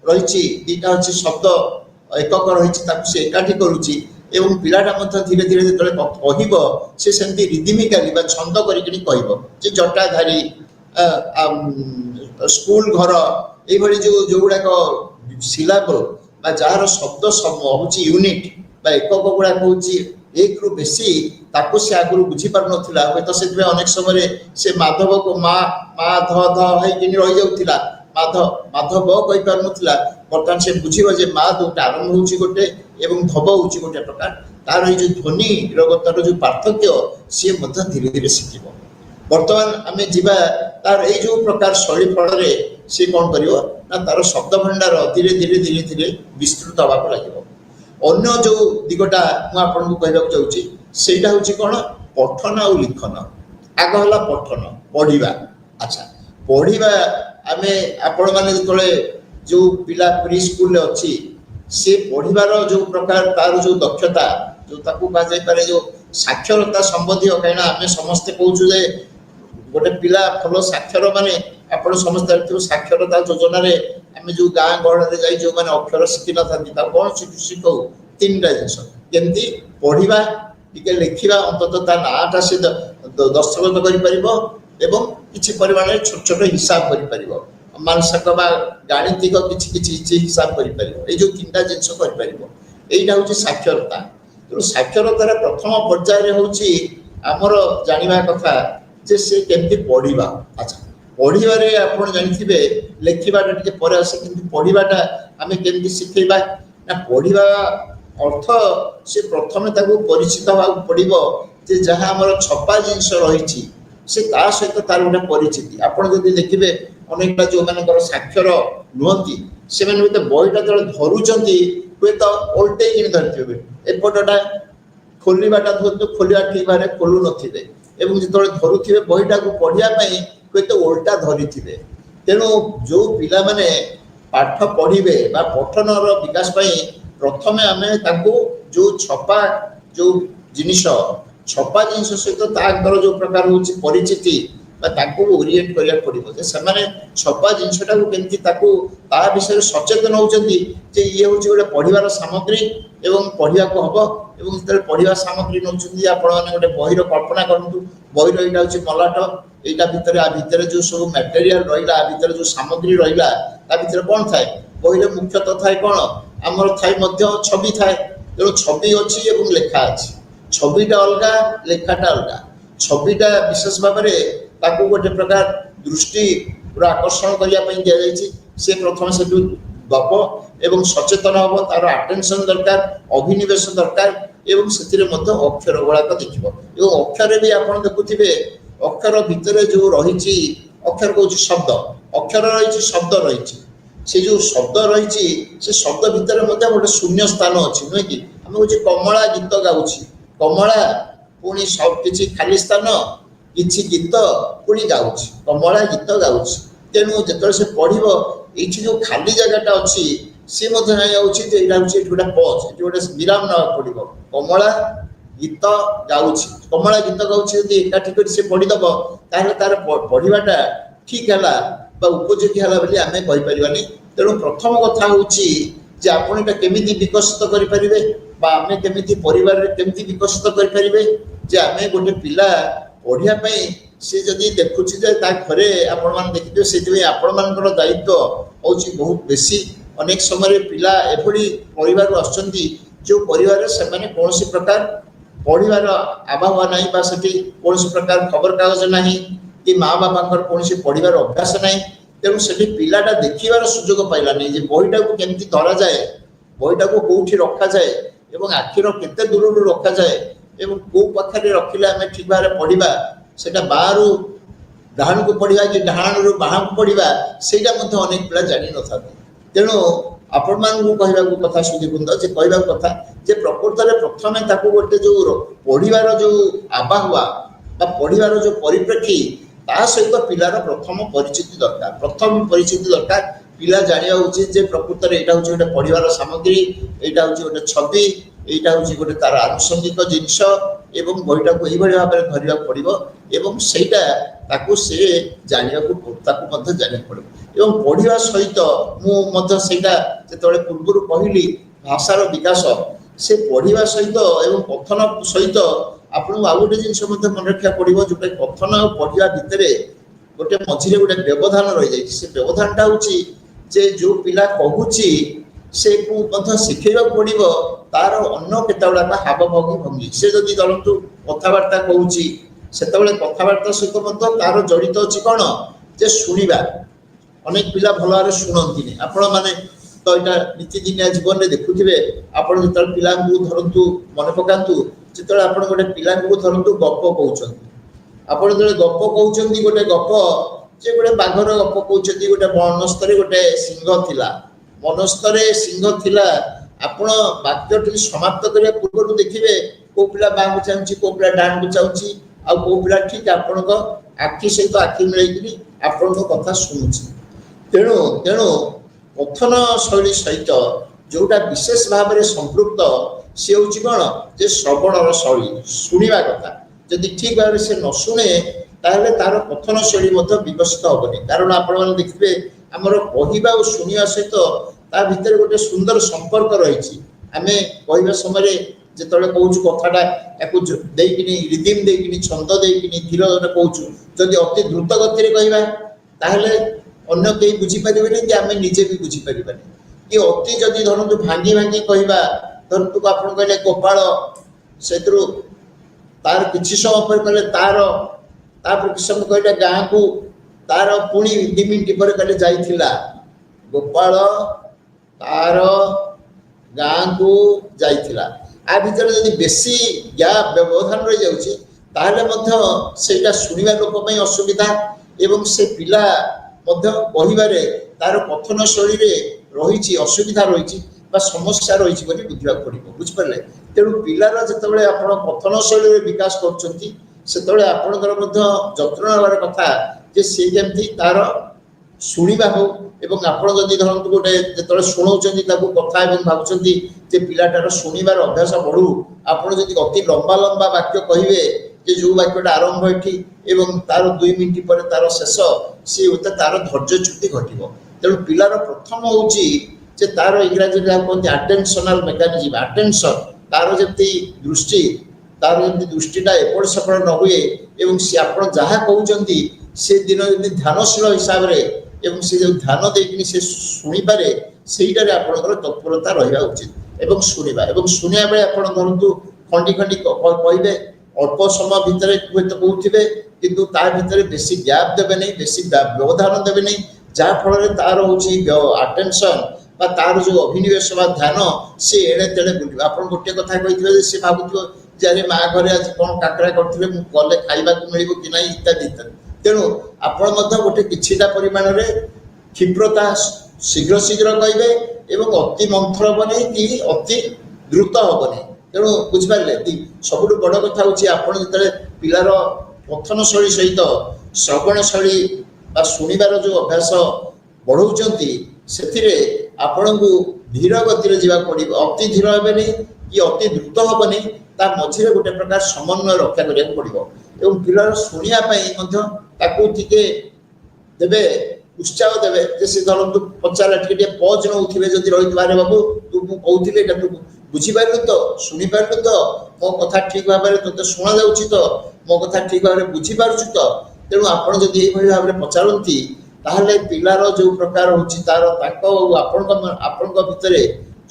रही दुईटा हूँ शब्द एकक रही एकाठी करुच्ची एवं पिलाटा धीरे धीरे जो कह से सेमती रिदिमिकाली छंद कर जटाधारी ସ୍କୁଲ ଘର ଏଇଭଳି ଯୋଉଗୁଡାକ ସିଲାବଲ ବା ଯାହାର ଶବ୍ଦ ହଉଛି ୟୁନିଟ୍ ବା ଏକକ ଗୁଡାକ ହଉଛି 1 ରୁ ବେଶୀ, ତାକୁ ସେ ଆଗରୁ ବୁଝିପାରୁନଥିଲା। ହୁଏତ ସେଥିପାଇଁ ଅନେକ ସମୟରେ ସେ ମାଧବକୁ ମା ମା ଧ ଧ ହେଇକି ରହିଯାଉଥିଲା, ମାଧବ କହିପାରୁନଥିଲା। ବର୍ତ୍ତମାନ ସେ ବୁଝିବ ଯେ ମା ଯୋଉଟା ଆରମ୍ଭ ହଉଛି ଗୋଟେ ଏବଂ ଧବ ହଉଛି ଗୋଟେ ପ୍ରକାର, ତାର ଏଇ ଯୋଉ ଧ୍ୱନିର ଯୋଉ ପାର୍ଥକ୍ୟ ସିଏ ମଧ୍ୟ ଧୀରେ ଧୀରେ ଶିଖିବ। ବର୍ତ୍ତମାନ ଆମେ ଯିବା ତାର ଏଇ ଯୋଉ ପ୍ରକାର ଶୈଳୀ ଫଳରେ ସେ କ'ଣ କରିବ ନା ତାର ଶବ୍ଦ ଭଣ୍ଡାର ଧୀରେ ଧୀରେ ଧୀରେ ଧୀରେ ବିସ୍ତୃତ ହେବାକୁ ଲାଗିବ। ଅନ୍ୟ ଯୋଉ ଦିଗଟା ମୁଁ ଆପଣଙ୍କୁ କହିବାକୁ ଚାହୁଁଛି ସେଇଟା ହଉଛି କ'ଣ, ପଠନ ଆଉ ଲିଖନ। ଆଗ ହେଲା ପଠନ, ପଢିବା। ଆଚ୍ଛା, ପଢିବା ଆମେ ଆପଣମାନେ ଯେତେବେଳେ ଯୋଉ ପିଲା ପ୍ରି ସ୍କୁଲରେ ଅଛି ସେ ପଢିବାର ଯୋଉ ପ୍ରକାର ତାର ଯୋଉ ଦକ୍ଷତା, ଯୋଉ ତାକୁ କୁହାଯାଇପାରେ ଯୋଉ ସାକ୍ଷରତା ସମ୍ବନ୍ଧୀୟ, କାହିଁକିନା ଆମେ ସମସ୍ତେ କହୁଛୁ ଯେ ଗୋଟେ ପିଲା ଭଲ ସାକ୍ଷର ମାନେ ଆପଣ ସମସ୍ତେ ଜାଣିଥିବେ ସାକ୍ଷରତା ଯୋଜନାରେ ଆମେ ଯୋଉ ଗାଁ ଗହଳରେ ଯାଇ ଯୋଉମାନେ ଅକ୍ଷର ଶିଖିନଥାନ୍ତି ତାକୁ କ'ଣ ଶିଖଉ? 3ଟା ଜିନିଷ। କେମିତି ପଢିବା, ଟିକେ ଲେଖିବା, ଅନ୍ତତଃ ତା ନାଁଟା ସେ ଦସ୍ତଖତ କରିପାରିବ ଏବଂ କିଛି ପରିମାଣରେ ଛୋଟ ଛୋଟ ହିସାବ କରିପାରିବ, ମାନସିକ ବା ଗାଣିତିକ କିଛି କିଛି ହିସାବ କରିପାରିବ। ଏଇ ଯୋଉ 3ଟା ଜିନିଷ କରିପାରିବ, ଏଇଟା ହଉଛି ସାକ୍ଷରତା। ତେଣୁ ସାକ୍ଷରତାର ପ୍ରଥମ ପର୍ଯ୍ୟାୟରେ ହଉଛି ଆମର ଜାଣିବା କଥା ଯେ ସେ କେମିତି ପଢିବା। ଆଚ୍ଛା, ପଢିବାରେ ଆପଣ ଜାଣିଥିବେ ଲେଖିବାଟା ଟିକେ ପରେ ଆସେ, କିନ୍ତୁ ପଢିବାଟା ଆମେ କେମିତି ଶିଖେଇବା ନା ପଢିବା ଅର୍ଥ ସେ ପ୍ରଥମେ ତାକୁ ପରିଚିତ ହେବାକୁ ପଡିବ ଯେ ଯାହା ଆମର ଛପା ଜିନିଷ ରହିଛି ସେ ତା ସହିତ ତାର ଗୋଟେ ପରିଚିତି। ଆପଣ ଯଦି ଦେଖିବେ ଅନେକଟା ଯୋଉମାନଙ୍କର ସାକ୍ଷର ନୁହନ୍ତି ସେମାନେ ହୁଏତ ବହିଟା ଯେତେବେଳେ ଧରୁଛନ୍ତି ହୁଏତ ଓଲଟେଇକିନି ଧରିଥିବେ, ଏପଟଟା ଖୋଲିବାଟା ଧରନ୍ତୁ ଖୋଲିବା ଠିକ ଭାବରେ ଖୋଲୁ ନଥିବେ ଏବଂ ଯେତେବେଳେ ଧରୁଥିବେ ବହିଟାକୁ ପଢିବା ପାଇଁ ହୁଏତ ଓଲଟା ଧରିଥିବେ। ତେଣୁ ଯୋଉ ପିଲାମାନେ ପାଠ ପଢିବେ ବା ପଠନର ବିକାଶ ପାଇଁ ପ୍ରଥମେ ଆମେ ତାଙ୍କୁ ଯୋଉ ଛପା ଯୋଉ ଜିନିଷ, ଛପା ଜିନିଷ ସହିତ ତାଙ୍କର ଯୋଉ ପ୍ରକାର ହଉଛି ପରିଚିତି ବା ତାଙ୍କୁ ଓରିଏଣ୍ଟ କରିବାକୁ ପଡିବ ଯେ ସେମାନେ ଛପା ଜିନିଷଟାକୁ କେମିତି ତାକୁ ତା ବିଷୟରେ ସଚେତନ ହଉଛନ୍ତି ଯେ ଇଏ ହଉଛି ଗୋଟେ ପଢିବାର ସାମଗ୍ରୀ ଏବଂ ପଢିବାକୁ ହବ। ଏବଂ ଯେତେବେଳେ ପଢିବା ସାମଗ୍ରୀ ନେଉଛନ୍ତି ଆପଣମାନେ ଗୋଟେ ବହିର କଳ୍ପନା କରନ୍ତୁ, ବହିର ଏଇଟା ହଉଛି ମଲାଟ, ଏଇଟା ଭିତରେ ଆ ଭିତରେ ଯୋଉ ସବୁ ମ୍ୟାଟେରିଆଲ ରହିଲା, ଆ ଭିତରେ ଯୋଉ ସାମଗ୍ରୀ ରହିଲା ତା ଭିତରେ କ'ଣ ଥାଏ? ବହିରେ ମୁଖ୍ୟତଃ ଥାଏ କ'ଣ, ଆମର ଥାଏ ମଧ୍ୟ ଛବି ଥାଏ। ତେଣୁ ଛବି ଅଛି ଏବଂ ଲେଖା ଅଛି, ଛବିଟା ଅଲଗା, ଲେଖାଟା ଅଲଗା। ଛବିଟା ବିଶେଷ ଭାବରେ ତାକୁ ଗୋଟେ ପ୍ରକାର ଦୃଷ୍ଟି ପୁରା ଆକର୍ଷଣ କରିବା ପାଇଁ ଦିଆଯାଇଛି। ସେ ପ୍ରଥମେ ସେଠୁ ଦବ ଏବଂ ସଚେତନ ହବ, ତାର ଆଟେନସନ ଦରକାର, ଅଭିନିବେଶ ଦରକାର ଏବଂ ସେଥିରେ ମଧ୍ୟ ଅକ୍ଷର ଗୁଡାକ ଦେଖିବ। ଏବଂ ଅକ୍ଷରରେ ବି ଆପଣ ଦେଖୁଥିବେ ଅକ୍ଷର ଭିତରେ ଯୋଉ ରହିଛି, ଅକ୍ଷର କହୁଛି ଶବ୍ଦ, ଅକ୍ଷର ରହିଛି, ଶବ୍ଦ ରହିଛି। ସେ ଯୋଉ ଶବ୍ଦ ରହିଛି ସେ ଶବ୍ଦ ଭିତରେ ମଧ୍ୟ ଗୋଟେ ଶୂନ୍ୟ ସ୍ଥାନ ଅଛି, ନୁହେଁ କି? ଆମେ କହୁଛେ କମଳା ଗୀତ ଗାଉଛି, କମଳା ପୁଣି କିଛି ଖାଲି ସ୍ଥାନ, କିଛି ଗୀତ ପୁଣି ଗାଉଛି, କମଳା ଗୀତ ଗାଉଛି। ତେଣୁ ଯେତେବେଳେ ସେ ପଢିବ ଏଇଠି ଯୋଉ ଖାଲି ଜାଗାଟା ଅଛି ସେ ମଧ୍ୟ ଜାଣିଯାଉଛି ଯେ ଏଇଟା ହଉଛି ଏଠି ଗୋଟେ ପଜ, ଏଠି ଗୋଟେ ବିରାମ ନେବାକୁ ପଡିବ। କମଳା ଗୀତ ଗାଉଛି, କମଳା ଗୀତ ଗାଉଛି ଯଦି ଏକାଠି କରି ସେ ପଢିଦବ ତାହେଲେ ତାର ପଢିବାଟା ଠିକ ହେଲା ବା ଉପଯୋଗୀ ହେଲା ବୋଲି ଆମେ କହିପାରିବାନି। ତେଣୁ ପ୍ରଥମ କଥା ହଉଛି ଯେ ଆପଣ ଏଟା କେମିତି ବିକଶିତ କରିପାରିବେ ବା ଆମେ କେମିତି ପରିବାରରେ କେମିତି ବିକଶିତ କରିପାରିବେ ଯେ ଆମେ ଗୋଟେ ପିଲା ପଢିବା ପାଇଁ ସେ ଯଦି ଦେଖୁଛି ଯେ ତା ଘରେ ଆପଣମାନେ ଦେଖିଥିବେ, ସେଥିପାଇଁ ଆପଣମାନଙ୍କର ଦାୟିତ୍ୱ ହଉଛି ବହୁତ ବେଶୀ। ଅନେକ ସମୟରେ ପିଲା ଏଭଳି ପରିବାରରୁ ଆସୁଛନ୍ତି ଯୋଉ ପରିବାରରେ ସେମାନେ କୌଣସି ପ୍ରକାର ପଢିବାର ଆବହାୱା ନାହିଁ ବା ସେଠି କୌଣସି ପ୍ରକାର ଖବରକାଗଜ ନାହିଁ କି ମା ବାପାଙ୍କର କୌଣସି ପଢିବାର ଅଭ୍ୟାସ ନାହିଁ। ତେଣୁ ସେଠି ପିଲାଟା ଦେଖିବାର ସୁଯୋଗ ପାଇଲାନି ଯେ ବହିଟାକୁ କେମିତି ଧରାଯାଏ, ବହିଟାକୁ କୋଉଠି ରଖାଯାଏ ଏବଂ ଆଖିର କେତେ ଦୂରରୁ ରଖାଯାଏ ଏବଂ କୋଉ ପାଖରେ ରଖିଲେ ଆମେ ଠିକ ଭାବରେ ପଢିବା, ସେଟା ବାଆରୁ ଡାହାଣକୁ ପଢିବା କି ଡାହାଣରୁ ବାହାକୁ ପଢିବା ସେଇଟା ମଧ୍ୟ ଅନେକ ପିଲା ଜାଣିନଥାନ୍ତି। ତେଣୁ ଆପଣମାନଙ୍କୁ କହିବାକୁ କଥା ସୁଧୀବୃନ୍ଦ ଯେ କହିବାକୁ କଥା ଯେ ପ୍ରକୃତରେ ପ୍ରଥମେ ତାକୁ ଗୋଟେ ଯୋଉ ପଢିବାର ଯୋଉ ଆବହାୱା ବା ପଢିବାର ଯୋଉ ପରିପ୍ରେକ୍ଷୀ ତା ସହିତ ପିଲାର ପ୍ରଥମ ପରିଚିତି ଦରକାର, ପ୍ରଥମ ପରିଚିତି ଦରକାର। ପିଲା ଜାଣିବା ଉଚିତ ଯେ ପ୍ରକୃତରେ ଏଇଟା ହଉଛି ଗୋଟେ ପଢିବାର ସାମଗ୍ରୀ, ଏଇଟା ହଉଛି ଗୋଟେ ଛବି, ଏଇଟା ହଉଛି ଗୋଟେ ତାର ଆନୁଷଙ୍ଗିକ ଜିନିଷ ଏବଂ ବହିଟାକୁ ଏଇଭଳି ଭାବରେ ଧରିବାକୁ ପଡିବ ଏବଂ ସେଇଟା ତାକୁ ସେ ଜାଣିବାକୁ ତାକୁ ମଧ୍ୟ ଜାଣିବାକୁ ପଡିବ। ଏବଂ ପଢିବା ସହିତ ମୁଁ ମଧ୍ୟ ସେଇଟା ଯେତେବେଳେ ପୂର୍ବରୁ କହିଲି ଭାଷାର ବିକାଶ, ସେ ପଢିବା ସହିତ ଏବଂ ପଠନ ସହିତ ଆପଣଙ୍କୁ ଆଉ ଗୋଟେ ଜିନିଷ ମଧ୍ୟ ମନେ ରଖିବାକୁ ପଡିବ, ଯୋଉଟା ପଠନ ଆଉ ପଢିବା ଭିତରେ गोटे मझिरे गोटे व्यवधान रही जाए से व्यवधानटा होची जे जो पिला कहूची से को शिखेबा पड़ो तार अन्न केतगुड़ा हाव भंगी भंगी से जदि धरतु कथबार्ता कहूची से कथबार्ता सहित तार जड़ित अच्छी कौन जे शुणा अनेक पिला भल भाव शुणती आपण मैंने तो यहाँ नीतिदिनिया जीवन में देखुवे आपड़ जो पिला धरतु मन पकातु जो आप गोटे पिला धरतु गप कहते आप जो गप कहते गोटे गप जे गोटे बाघर गप कहते गोटे मनस्तर गोटे सिंह थिला मनस्तर सिंह थिला आपण वाक्य समाप्त करने पूर्व देखिए को पिला बाँ को चाहूँगी को पिला डाण को चाहूँगी आ को पिला ठीक आपण आखि सहित आखि मिलैकि आपण कथा शुणुची तेणु तेणु कथन शैली सहित जोटा विशेष भाव में संपृक्त सी हूँ कौन जे श्रवणर शैली शुणा कथा जदि ठीक भाव से न शुणे ताहले तार कथन शैली विकसित हेनी कारण आपण देखिए आमर कहवा और शुणा सहित ता भितर गोटे सुंदर संपर्क रही आम कहवा समय जो कहूँ कथाटा या रिदिम देकिनी छंद देकिनी धीर कहूँ जदि अति द्रुत गति कहवा ताहले अन्य कहीं बुझीपारे कि आम निजे भी बुझीपारे कि अति जदि धरतु भांगी भांगी कहवा धरतु आप कहले गोपाल से तार किसी समय पर कहले तार किसी समय कहले गाँ को तार पुणी 2 मिनट पर कहले जाइथिला गोपाल तार गाँ को जाइथिला आ भीतर जदि बेसी गैप व्यवधान रही जाउची ताहले मध्य सेटा सुनिबा लोक पई असुविधा एवं से पिला मध्य कहिबारे तार कथन शैली रे रही असुविधा रही समस्या रही बुझा पड़ो बुझिपारे तेणु पिलार जिते आप कथन शैली विकास कर आपणकर जत्न नेबार कथा जे सी केमती तार शुणा हो एवं आप जदि धरतु गोटे जो शुणाऊँच कथा भावुं जे पिलाटार शुणवार अभ्यास बढ़ू आपड़ जदि अति लंबा लंबा वाक्य कहे जे जो वाक्यटा आरंभ एठी एवं तार 2 मिनट पर तार शेष सी होते तार धैर्यच्युति घटो तेणु पिलार प्रथम हूँ जे तार इंग्राजी कहते अटेंशनल मेकानिज्म अटेंशन तार जमी दृष्टि तार जमी दृष्टिटा एपट सेपट न हुए एवं सी आप जहाँ कहते से दिन जमी ध्यानशील हिसाब से एवं से जो ध्यान देकिनी से शुणिपारे सेटार आपंकर तत्परता रहा उचित एवं शुणा बेले आप धरतु खंडी खंडी कहे अल्प समय भितर हूँ कहते किंतु ता भितर बेसी गैप देवे नहीं बेसी व्यवधान देवे नहीं जहाँफल तार हूँ अटेंशन तार जो अभिनिवेश ध्यान सी एड़े तेड़े बुल आप गोटे कथा कही सी भावुव जे माँ घर आज कौन काकरा करते गले खाइबा मिल कि ना इत्यादि इत्यादि तेणु आपण गोटे किछिटा परिमाण में क्षिप्रता शीघ्र शीघ्र कहे एवं अति मंथर हे नहीं कि अति द्रुत हे नहीं तेणु बुझिपारे सबुठ बड़ कथा हूँ आपड़ जो पिलार कथन शैली सहित श्रवण शैली शुणिबार जो अभ्यास बढ़ाऊँच से आपण को धीर गति जावाक पड़ो अति धीर हे नहीं कि अति द्रुत हे नहीं ता मझे गोटे प्रकार समन्वय रक्षा करा पड़ो एवं पिलार शुणा टे देवे उत्साह देवे जे धरतु पचारा टे पज नौथे जदि रही बारे बाबू तू कहती तू बुझीपारू तो शुणी पारू तो मो कथा ठीक भाव में तोते शुणा जाऊँगी तो मो कथा ठीक भाव में बुझीपार तो तेणु आपड़ जदि ये भाव में पचारती ताहले पिलार जो प्रकार हूँ तार आपण भितर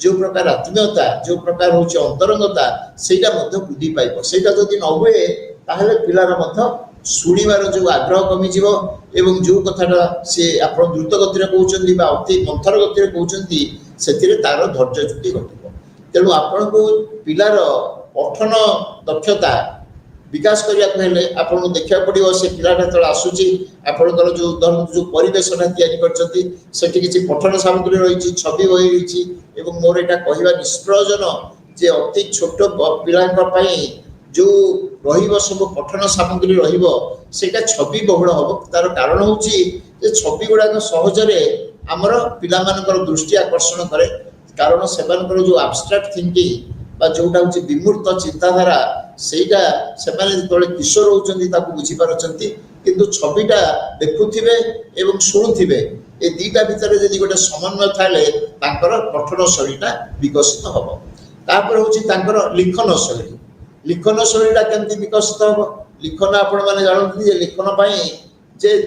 जो प्रकार आत्मीयता जो प्रकार हूँ अंतरंगता सेटा वृद्धि पाइब सेटा जदि न हुए ताहले पिलार शुणिबार जो आग्रह कमिज एवं जो कथाटा सी आप द्रुत गति कहते अति मंथर गति कहते से तार धैर्यच्युति घटो तेणु आपण को पिलार पठन दक्षता विकास करने आपको देखा पड़ो से पिलाटा जो आसूची आपंकर जो जो परिवेशना या किसी पठन सामग्री रही छवि बही रही एवं मोर यहाँ कहवा निष्प्रयोजन जे अति छोट पिला जो सब पठन सामग्री रहीटा छवि बहुल हम तार कारण हूँ छवि गुड़ाक सहजरे आमर पिला दृष्टि आकर्षण करे कारण से जो आब्स्ट्राक्ट थिंकिंग जोटा हूँ विमूर्त चिंताधारा सेटा से किशोर होती बुझीपारती किंतु छविटा देखुवे एवं शुणुवे ए दीटा भितर जब गोटे समन्वय थाले पठन शैलीटा विकसित हम तापर हूँ लिखन शैलीटा केमती विकसित हम लिखन आपण मैंने जानते लिखन जे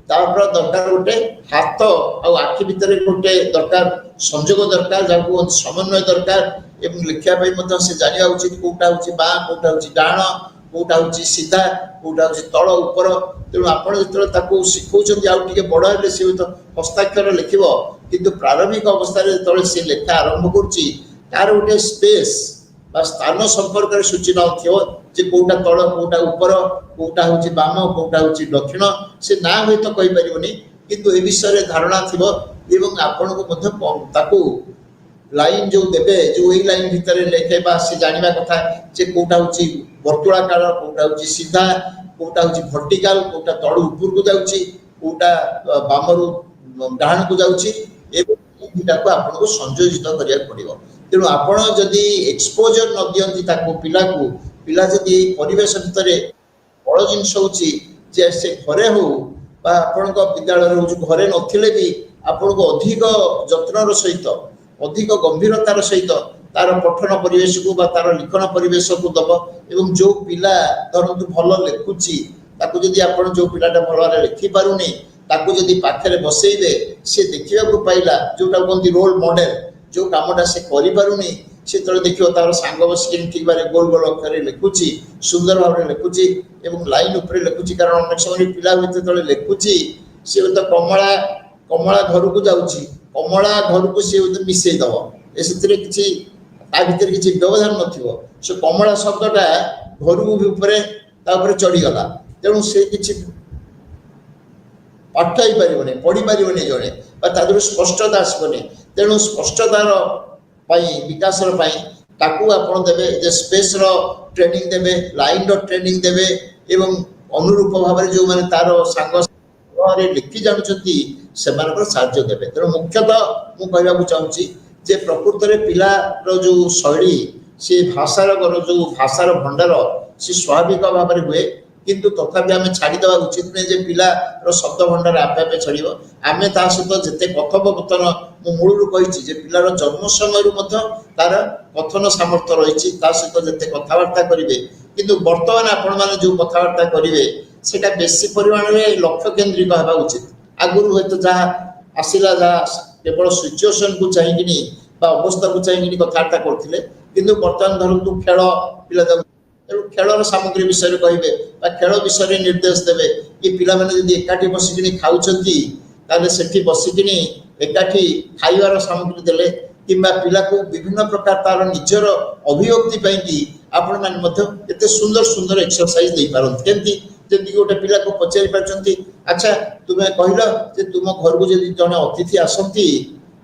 तापर दरकार गोटे हाथ आ आखि भितर गोटे दरकार संजोग दरकार जहाँ समन्वय दरकार एवं लिखा से जाना उचित कौटा हूँ बाँ कौटा हूँ डाण कौटा हूँ सीधा कौटा हूँ तल उपर तेणु आपड़ जो शिखुंट आउ टे बड़ हे सी तो हस्ताक्षर लिख किंतु प्रारंभिक अवस्था जो सी लेखा आरंभ कर गोटे स्पेस स्थान संपर्क सूची नौ जे कौटा तल कौटा उपर कौटा हूँ बाम कौटा हूँ दक्षिण से ना हुए तो कही पारनी किंतु ए विषय धारणा थी एवं आपण को लाइन जो देवे जो यही लाइन भितर लेखे से जानवा कथा जे कौटा हूँ वर्तुलाकार कौटा हूँ सीधा कौटा हूँ भर्टिकाल कौटा तलू ऊपर को जाऊँगी कौटा बामरू डाण को जाऊँगा आपको संयोजित करा पड़ो तेणु आपण जदि एक्सपोजर न दियंती पिला को पिला जदि परिवेश भितर बड़ जिनस हूँ से घरे हो आपण विद्यालय हो घरे नथिले भी आपण को अधिक जत्नर सहित अधिक गंभीरतार सहित तार पठन परिवेश को तार लिखन परिवेश को दब एवं जो पिला धरतु भल लिखुची जदि आपण जो पिलाटा भल लिखि पारुनी ताकू जदि पाखे बसैबे से देखा पाइला जोटा कहते रोल मॉडल जो कामटा से करें से तले देखियो तार सांग बसिक ठीक बारे गोल गोल अक्षर लिखुची सुंदर भाव में लिखुची एवं लाइन उपर लिखुची कारण अनेक समय पिला हुए तले लिखुची सी तो कमला कमला घर को जाऊँगी कमला घर को सी मिसईदब किसी भितर किसी व्यवधान नथिबो से कमला शब्दटा घर को चढ़ीगला तेणु से किसी पाठ ही पारे पढ़ी पारे जड़े स्पष्टता आसबनी तेणु स्पष्टतार विकास देवे जे स्पेस ट्रेनिंग देवे लाइन ट्रेनिंग देवे एवं अनुरूप भाव में जो मैंने तार सांग लिखि जानुंट से साहाय्य देवे तेणु मुख्यतः मुझे चाहूँगी जे प्रकृत में पिलार जो शैली से भाषार जो भाषार भंडार से स्वाभाविक भाव में हुए किंतु तथापि आम छाड़ीदे उचित नहीं जे पिलार शब्द भंडार आपे आपे छड़ो आम ता सहित जिते कथोपकथन मूलू कही पिलार जन्म समय तार कथन सामर्थ्य रही सहित जिते कथबार्ता करेंगे किंतु बर्तमान आपण मैंने जो कथबार्ता करेंगे से बेसी परिमाण में लक्ष्य केन्द्रिक होगा उचित आगुरी हे तो जहाँ आसला जहाँ केवल सिचुएसन को चाहिए अवस्था को चाहिए कथबार्ता करते किंतु बर्तमान धरतु खेल पिला तेणु खेलर सामग्री विषय कहे खेल विषय निर्देश देवे कि पिला माने एकाठी बसिक खाऊँ से बसिक एकाठी खाइबार सामग्री देले किंबा पिला को विभिन्न प्रकार तार निजर अभिव्यक्ति आपण मैंने सुंदर सुंदर एक्सरसाइज दे पारती केमती जमी गोटे पिला को पचारि पार्टी अच्छा तुम्हें कहल तुम घर को जब जड़े अतिथि आसती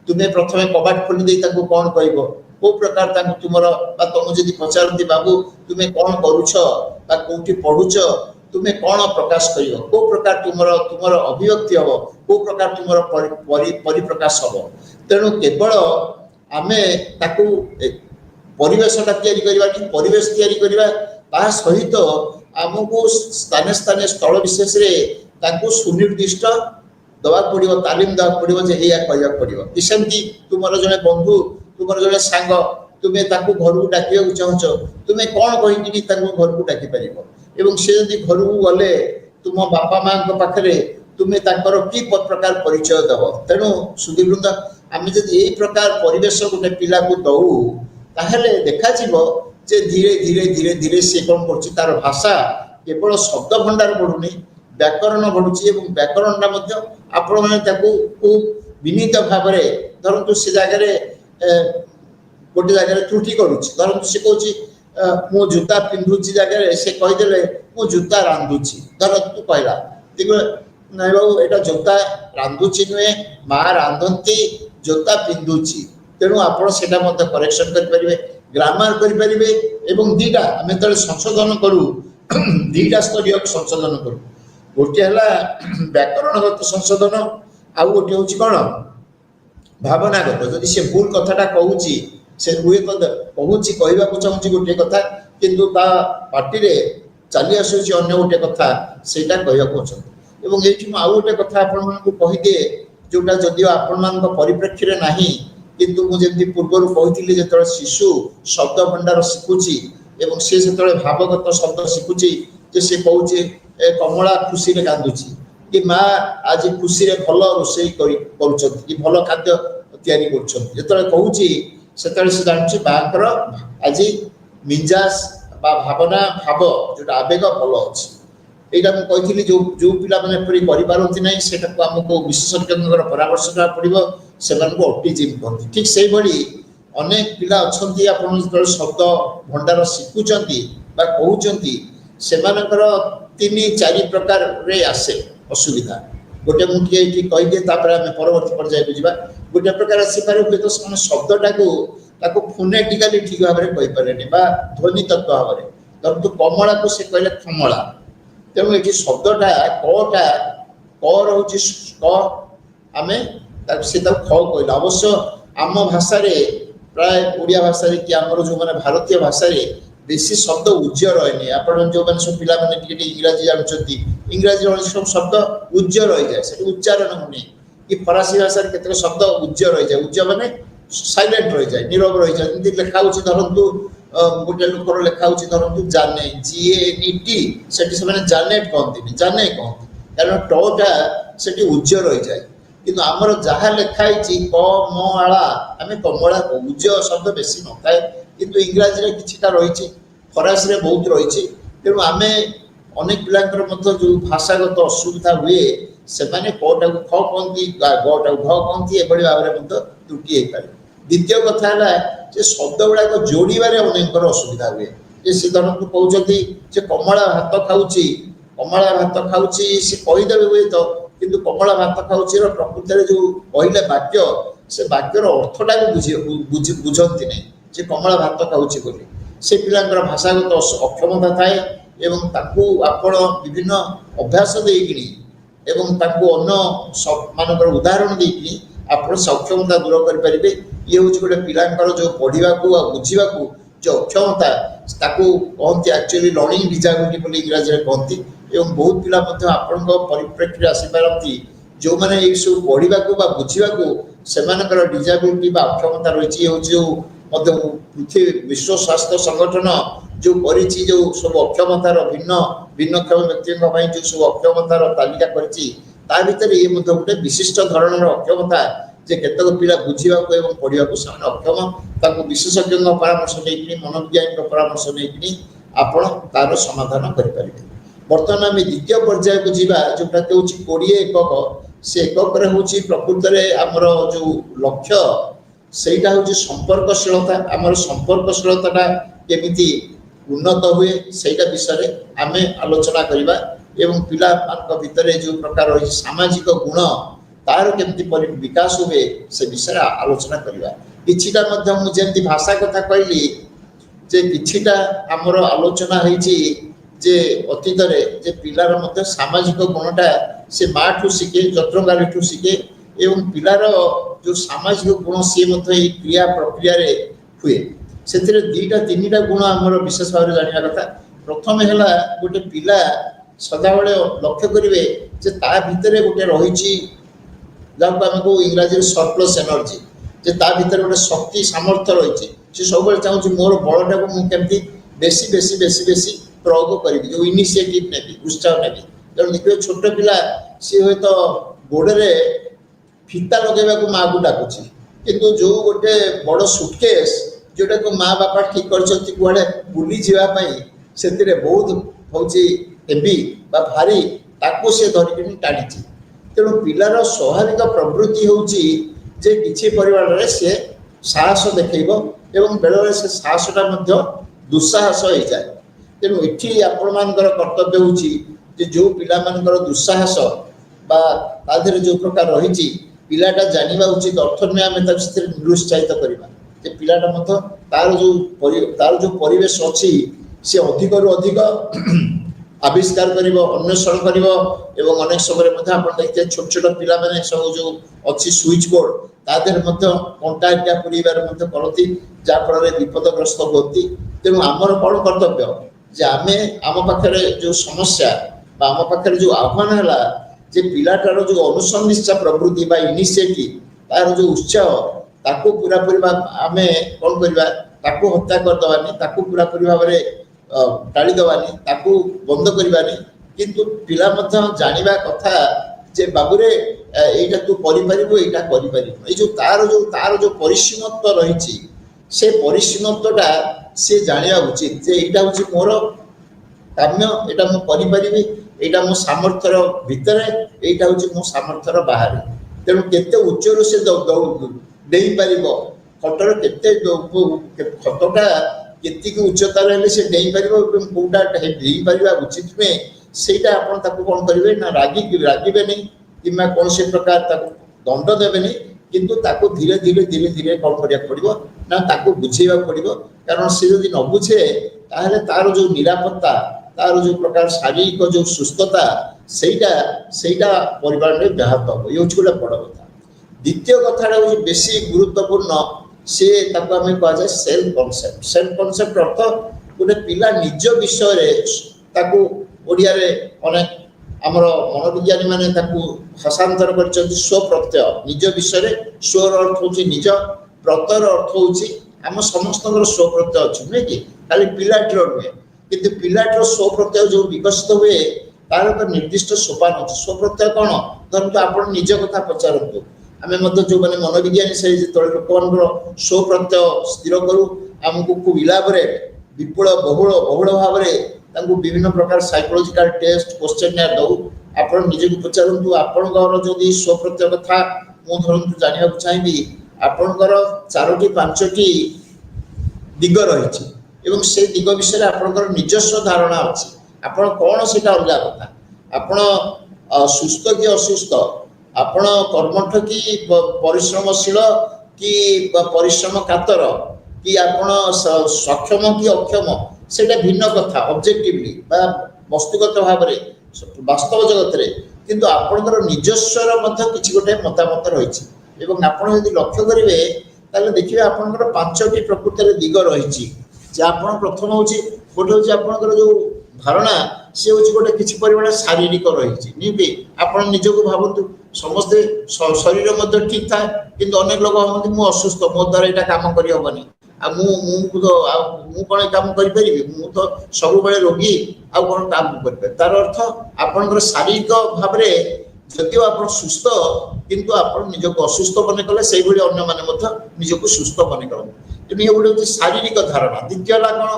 तुम्हें प्रथम कबाट खोली कौन कह को प्रकार तुमर तुम जब पचारती बाबू तुम्हें कौन करुच कौटी पढ़ुच तुम्हें कौन प्रकाश कर को प्रकार तुमर अभिव्यक्ति हम को प्रकार तुमर परिप्रकाश हम तेणु केवल आम परिवेशटा परिवेश या सहित आमको स्थाने स्थाने स्थल विशेष सुनिर्दिष्ट दवा पड़ो तालीम दवा पड़ो कहवा पड़ो कि सेमती तुमर जड़े बंधु तुमर जड़े सांग तुम्हें घर को डाक चाहूच तुम्हें कौन कही घर को डाक पार से जब घर को गले तुम बापा माँ पाखे तुम्हें कि प्रकार परिचय दब तेणु सुधीवृंद आम जब यही प्रकार परिवेश गोटे पिला को दौ ताहले देखा जे धीरे धीरे धीरे धीरे सी कौन कर भाषा केवल शब्द भंडार बढ़ुनी व्याकरण बढ़ुची व्याकरण आपण मैंने खूब विनीत भाव धरतु से जगह गोटे जगह त्रुटि करुच्ची धरतु से कह मु जूता पिंधुची जगह से कहीदे मु जूता रांधुची धरतु कहला नहीं बाबू एटा जूता रांधुची नुहे माँ रांधती जूता पिंधुची तेणु आपड़ से करेक्शन करेंगे ग्रामर करेंगे एवं दीटा आम जो संशोधन करूँ दीटा स्तरीय संशोधन करूँ गोटे है व्याकरणगत संशोधन आउ गोटे हूँ कौन भावनागत जदि से भूल कथाटा कहूँ से हुए तो कहूँ कहवाक चाहूँगी गोटे कथा किंतु ता पार्टी चली आसूँ अन्य गोटे कथा से कहवाक चाहूँ एवं ये आउ गोटे कथा आपण कहीदिए जोटा जदिव आपण मान परिप्रेक्षी ना किंतु मुझे पूर्वर कही जो शिशु शब्द भंडार शिखुची एवं सी जो भावगत शब्द शिखुची जे से कहूँ कमला खुशी रे कांदुची कि माँ आज खुशी रे भल रोषे कि भल खाद्य तैयारी करुँच से जानी बाकर आज मिजाज भावना भाव जो आवेग भल अच्छी यहाँ मुझे जो जो पिला पारती ना से आमको विशेषज्ञ परामर्श पड़ो से ऑटिज्म कहते ठीक से भाई अनेक पिला अच्छा आप शब्द भंडार शिखुंट कहते से 3-4 प्रकार रे आसे असुविधा गोटे मुझे कहीदिए आम परवर्ती पर्याय को जावा गोटे प्रकार आसपे हूँ तो शब्दटा को फोनेटिकाली ठीक भाव में कहीपे ध्वनि तत्व भाव में धरतु कमला को से कहले कमला तेणु ये शब्दटा कटा क रोचे क आम से ख कहला अवश्य आम भाषा प्राय ओडिया भाषा कि आमर जो मैंने भारतीय भाषा बेसी शब्द उज्ज रहे आप जो मैंने सब पिला इंग्राजी जानते इंग्राजी सब शब्द उज्ज रही जाए से उच्चारण होनी कि फरासी भाषा केत शब्द उज्ज रही जाए उज्ज माने साइलेंट रही जाए नीरव रही जाए लिखा धरतु गोटे लोकर लिखा धरतु जाने GANET से जानेट कहती जाने कहती कारण टटा से उज्ज रही जाए किंतु आमर जहाँ लिखाई क म आला आम कमला उज्ज शब्द बेसी न थाए किंतु इंग्राजी किछिटा रही फरासी बहुत रही तेणु आम अनेक पिला जो भाषागत असुविधा हुए से कटा ख कहती गटा घ कहती ये भाव में त्रुटि हो पाए द्वितीय कथा है शब्द गुड़ाक जोड़बार अनेक असुविधा हुए सी धर कहते कमला भात खाऊँगी कमला भात खाऊँगी सी कहीदेवे हुए तो किंतु कमला भात खाऊँगी प्रकृत जो कहले वाक्य से वाक्यर अर्थटा को बुझती नहीं जे कमला भात खाऊँगी बोली से पिलांकर भाषागत अक्षमता थाए एवं ताकू आपण विभिन्न अभ्यास देकिनी एवं ताकू अन्य मानकर उदाहरण देकिनी आपण सक्षमता दूर करें ये हूँ गोटे पिलांकर जो पढ़ा बुझा जो अक्षमता ताकू कहते एक्चुअली लर्निंग डिजाबिलिटी बोली इंग्राजी कहती एवं बहुत पिला आपण परिप्रेक्षी आसीपारती जो मैंने ये सब पढ़ा बुझा से डिजाबिलिटी अक्षमता रही हूँ जो पृथ्वी विश्व स्वास्थ्य संगठन जो करी जो सब अक्षमतार भिन्न भिन्नक्षम व्यक्ति जो सब अक्षमतार तालिका कर ये गोटे विशिष्ट धरण अक्षमता जे केतक पिला बुझा पढ़ा से अक्षम विशेषज्ञ परामर्श नहीं मनोविज्ञानी परामर्श नहीं आपण तार समाधान करें बर्तमान आम द्वितीय पर्याय को जीवा जोटा हूँ 20 एकक से एकक हूँ प्रकृत में आमर जो लक्ष्य सेटा हूँ संपर्कशीलता आमर संपर्कशीलता केमिति उन्नत हुए सेटा विषय आम आलोचना करवा एवं पिला भितर जो प्रकार रही सामाजिक गुण तार केमिति विकास हुए से विषय आलोचना करवा किछिटा मुझे भाषा कथा कहली जे किछिटा आमर आलोचना होईची जे अतीत जे पिलार मध्य सामाजिक गुणटा से माँ ठू शिखे जत्रंगाली ठू शिखे एवं पिलार जो सामाजिक गुण सी क्रिया प्रक्रिया हुए से 2-3टा गुण आमर विशेष भाव में जाना कथा प्रथम है गोटे पिला सदा बेले लक्ष्य करेंगे जे ता भितर गोटे रही जहाँ आम को इंग्राजी सरप्लस एनर्जी जे ता भितर गोटे शक्ति सामर्थ्य रही से सब चाहूँ मोर बलटा को मुझे बेसी बेसी बेसी बेसी प्रयोग करी जो इनिशिएटिव नेबी उत्साह नेबी तेणु देखिए छोट पिला सी हूँ तो गोड़े फिता लगेगा माँ को डाकुची किंतु जो गोटे बड़ सुटकेस जोटा को माँ बापा ठीक कर बुली जावाई से बहुत हूँ हेवी भारी ताकू से धरिक टाणी तेणु पिलार स्वाभाविक प्रवृत्ति हूँ जे किसी परिवार से साहस देखब एवं बेले से साहसटा दुस्साहस हो जाए तेणु ये आपण मानकर कर्तव्य हूँ जो पिला मानकर दुस्साहस बाधर जो प्रकार रही पिलाटा जाना उचित अर्थ नुहे आम निरुत्साहित करवा पिलाटा तार जो परिवेश अच्छी सी अधिक रु अधिक आविष्कार कर अन्वेषण कर अनेक समय देखते छोट छोट पिला मैंने सब जो अच्छी स्विच बोर्ड तादेर कंटा पुरार करती जहाँफल विपदग्रस्त होती तेणु आमर कौन कर्तव्य जे आमे आम पाखे जो समस्या आम पाखे जो आह्वान है जे पिलाटार जो अनुसंधित्सा प्रवृत्ति इनिशिएटिव तार जो उत्साह ताकू पूरापूरी आम कौन करवा हत्या करदेवानी पूरापूरी भाव में टाड़ीदेवानी बंद करवानी किंतु पिला मध्य जानिबा कथा जे बाबुरे एटा तू करि परिबो एटा करि परिबो ए तार जो परिसीमत्व रहिछि से परिसीमत्वटा से जानिया उचित जे एटा होछि मोर काम्य एटा मु करि परिबि एटा मो सामर्थ्यर भितरे एटा होछि मो सामर्थ्यर बाहर तेणु केते उच्चरो से देई परिबो खटर केते खतटा केतिक उच्चता रहले से देई परिबो कोटा देई परिबा उचित में सेटा आपण ताको कोन करिवे ना रागिबे नहीं किमा कोन से प्रकार ताको दंड देबे नहीं किंतु ताको धीरे धीरे कोन करिया पड़िबो ना ताको बुझेबा पड़िबो कारण से यदि न बुझे ताहले तार जो निरापत्ता तार जो प्रकार शारीरिक जो सुस्थता सेटा परिवार रे व्याहत हो यो छोला बड़ कथा द्वितीय कथाटा हो बेसी गुरुत्वपूर्ण से ताको हमें कहा जाए सेल्फ कॉन्सेप्ट अर्थ गोटे पिला निज विषय रे ताको ओडिया रे अनेक आमर मनोविज्ञानी माने ताको हस्तांतर करछन्ति स्व प्रत्यय निज विषय रे स्वर अर्थ होछि निज प्रत्यय अर्थ होछि हम समस्तଙ୍କର स्व प्रत्यय अछि नै कि खाली पिलाटर नुहे किंतु पिलाटर स्व प्रत्यय जो विकसित हुए तार एक निर्दिष्ट सोपान अछि स्व प्रत्यय कोन धरନ୍ତୁ आपण निज कथा पचारନ୍ତୁ आमे मध्य जो माने मनोविज्ञानी से तळे लोकमानकर स्व प्रत्यय स्थिर करू हमकु खूब इलाबोरेट विपुल बहुल भाव रे तांको विभिन्न प्रकार साइकोलॉजिकल टेस्ट क्वेश्चनर दउ आपण निजे को पचारନ୍ତୁ आपणकर जदी स्व प्रत्यय कथा मु धरন্তু जानिबा चाहिबी आपणकर 4टी 5टी दिग रहिछि एवं से दिग विषय आपणकर निजस्व धारणा अछि आपण कोन सेटा अलगा कथा आपण सुस्थ कि असुस्थ आपण कर्मठ कि परिश्रमशील कि परिश्रम कातर कि आपण सक्षम कि अक्षम सेटा भिन्न कथा ऑब्जेक्टिवली बा वस्तुगत भाव रे वास्तव जगत रे किंतु आपणकर निजस्वर मध्य किछि गोटे मतामत रहिछि एवं आपण यदि लक्ष्य करिवे ताले देखिबे आपणकर 5टी प्रकृति रे दिग रहिछि जे आपण प्रथम होछि गोटे होछि आपणकर जो धारणा से होछि गोटे किछि परिमाण शारीरिक रहिछि निबे आपण निजको भाबंतु समस्त शरीर मध्य ठीक था किंतु अनेक लोग हमति मु असुस्थ मो द्वारा एटा काम करि होबनी आ मु कोन काम करि परिबे मु तो सब बेले रोगी आ कोन काम करि तार अर्थ आपणकर शारीरिक भाव रे जदिও आपण सुस्थ किंतु आपण निजको असुस्थ बने कले सेही भली अन्य माने मध्य निजको सुस्थ बने करन एमे ये गोटे शारीरिक धारणा द्वितीय ला कोन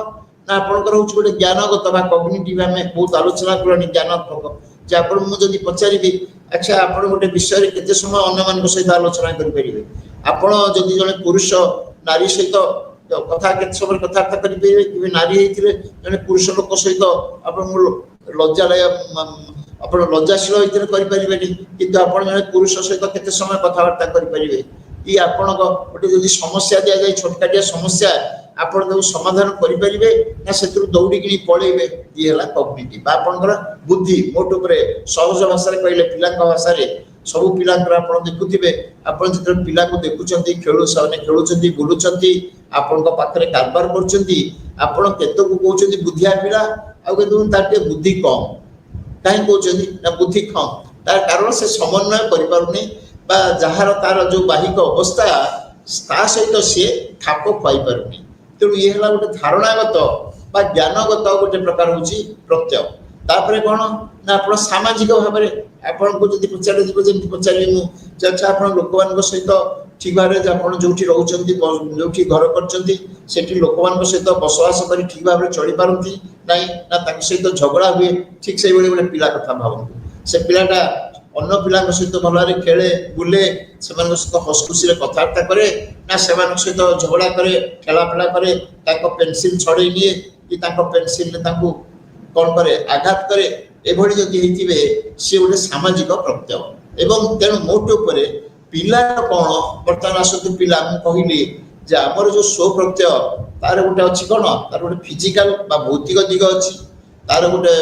ना आपणकर होछ गोटे ज्ञानगत बा कॉग्निटिव हमें बहुत आलोचना करनी ज्ञानात्मक जे आपण मु जदी पचारिबी अच्छा आपण गोटे विषय रे केते समय अन्य मान सहित आलोचना करि परिबे आपण जदी जने पुरुष नारी सहित कथा केते समय कथार्थ करि परिबे कि नारी हेतिले जने पुरुष लोक सहित आपण लज्जालय आपण लज्जाशील होइते करि परिबे किंतु आपण जने पुरुष सहित केते समय कथावार्ता करि परिबे ई आपण गोटे जदी समस्या दिया जाय छोटकाटिया समस्या आपण जो समाधान करि परिबे ना सेतु दौड़ी किनी पळेबे ई हला कॉग्निटिव आपनकर बुद्धि मोट ऊपर सहज भाषा रे कहले पिला का भाषा रे सब पिला आपण देखुथिबे आपण जत पिला को देखुचंती खेलु साने खेलुचंती बुलुचंती आपण को पाखरे कारबार करचंती आपण केतो को कहउचंती बुद्धिया पिला आ केतो ताटे बुद्धि कम काहे कहउचंती ना बुद्धि कम तार कारण से समन्वय करि पारुनी बा जहार तार जो बाहिक अवस्था ता सहित से खाप पाई पारुनी तेणु ये हला गोटे धारणागत बा ज्ञानगत गोटे प्रकार होची प्रत्यय तापरे कोन ना आपण सामाजिक भाव रे आपण को जदी पचारे दिबो जेंति पचारे मु अच्छा आपण लोकमान को सहित ठीक भाव रे आपण जोठी रहउचंती जोठी घर करचंती सेठी लोकमान को सहित बसवास करी ठीक भाव रे चली पारंती नाही ना ताक सहित झगड़ा हुए ठीक सेही बेले गोटे पिला कथा भावंतु से पिलाटा अन्य पिला सहित भलरे खेले बुले सेमान सहित हसखुशी रे कथार्था करे ना सेमान सहित झगड़ा करे खेला फेला करे ताको पेंसिल छड़े निए कि ताको पेंसिल ने ताको कोन करे आघात करे एभली जदि हेतिबे से गोटे सामाजिक प्रत्यय एवं तेणु मोट उपरे पिला कोन वर्तमान आसतु पिला हम कहिली जे हमर जो स्व प्रत्यय तार गोटे अछि कोन तार गोटे फिजिकल बा भौतिक दिग अछि तार गोटे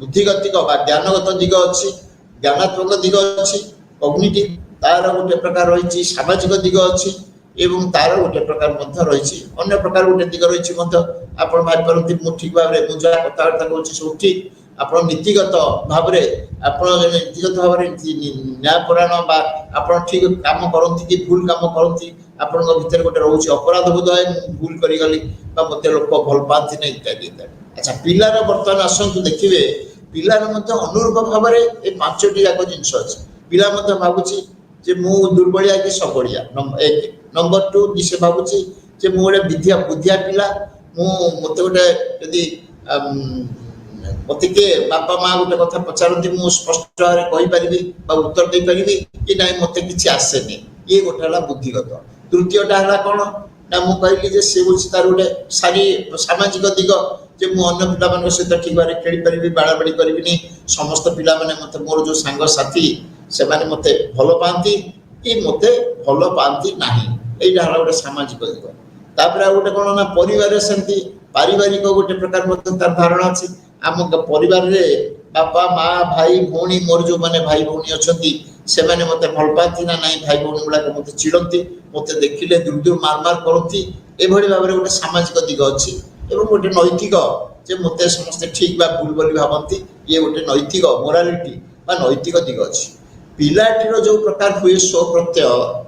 बुद्धिगतिक बा ज्ञानगत दिग अछि ज्ञानात्मक दिग अछि कॉग्निटिव तार गोटे प्रकार रहिछि सामाजिक दिग अछि एवं तार गोटे प्रकार मध्य रहिछि अन्य प्रकार गोटे दिग रहिछि मध्य आपण भाइ परंती मु ठीक भाबरे मु जा कथार्थ कहउछि सब ठीक आपण नीतिगत भाबरे आपण नीतिगत भाबरे न्याय पुराण बा आपण ठीक काम करंती कि भूल काम करंती आपण भीतर गोटे रहउछि अपराध बोध है भूल करि गली बा मते लोक भल पांती नै इत्यादि अच्छा पिलार वर्तमान आसंतु देखिबे पिलार मध्य अनुरूप भाव में ये पांचटी जाक जिनस अच्छे पिला भावुची जे मु दुर्बलिया कि सबलिया एक नंबर 2 से भावुची जे मु गोटे विद्या बुद्धिया पिला मत गोटे यदि मत के बापा माँ गोटे कथा पचारती मुझे स्पष्ट भाव में कहीपरि उत्तर दे पारि कि ना मत कि आसेनी ये गोटे बुद्धिगत तृतीयटा है कौन ना मु कहली सी हूँ तार गोटे सामाजिक दिग जे मु अन्य पिला सहित ठीक भाव खेली पारि बाड़ा बाड़ी करी समस्त पिला मत मोर जो सांग साथी से मत भल पाती कि मत भल पाती ना यहाँ गोटे सामाजिक दिग तापर आ गोटे कौन ना परिवार सेमती पारिवारिक गोटे प्रकार तार धारणा अच्छी आम परिवार रे बापा माँ भाई भौणी मोर जो मैंने भाई भौणी अच्छा से मत भल पाती ना ना भाई भौणी गुड़ाक मत चिड़ती मत देखिले दूर दूर मार मार करती एभली भाव में गोटे सामाजिक दिग अच्छी एवं गोटे नैतिक जे मत समस्ते ठीक बा भूल बोली भावती ये गोटे नैतिक मोरालिटी बा नैतिक दिग अच्छी पिलाटीर जो प्रकार हुए स्व प्रत्यय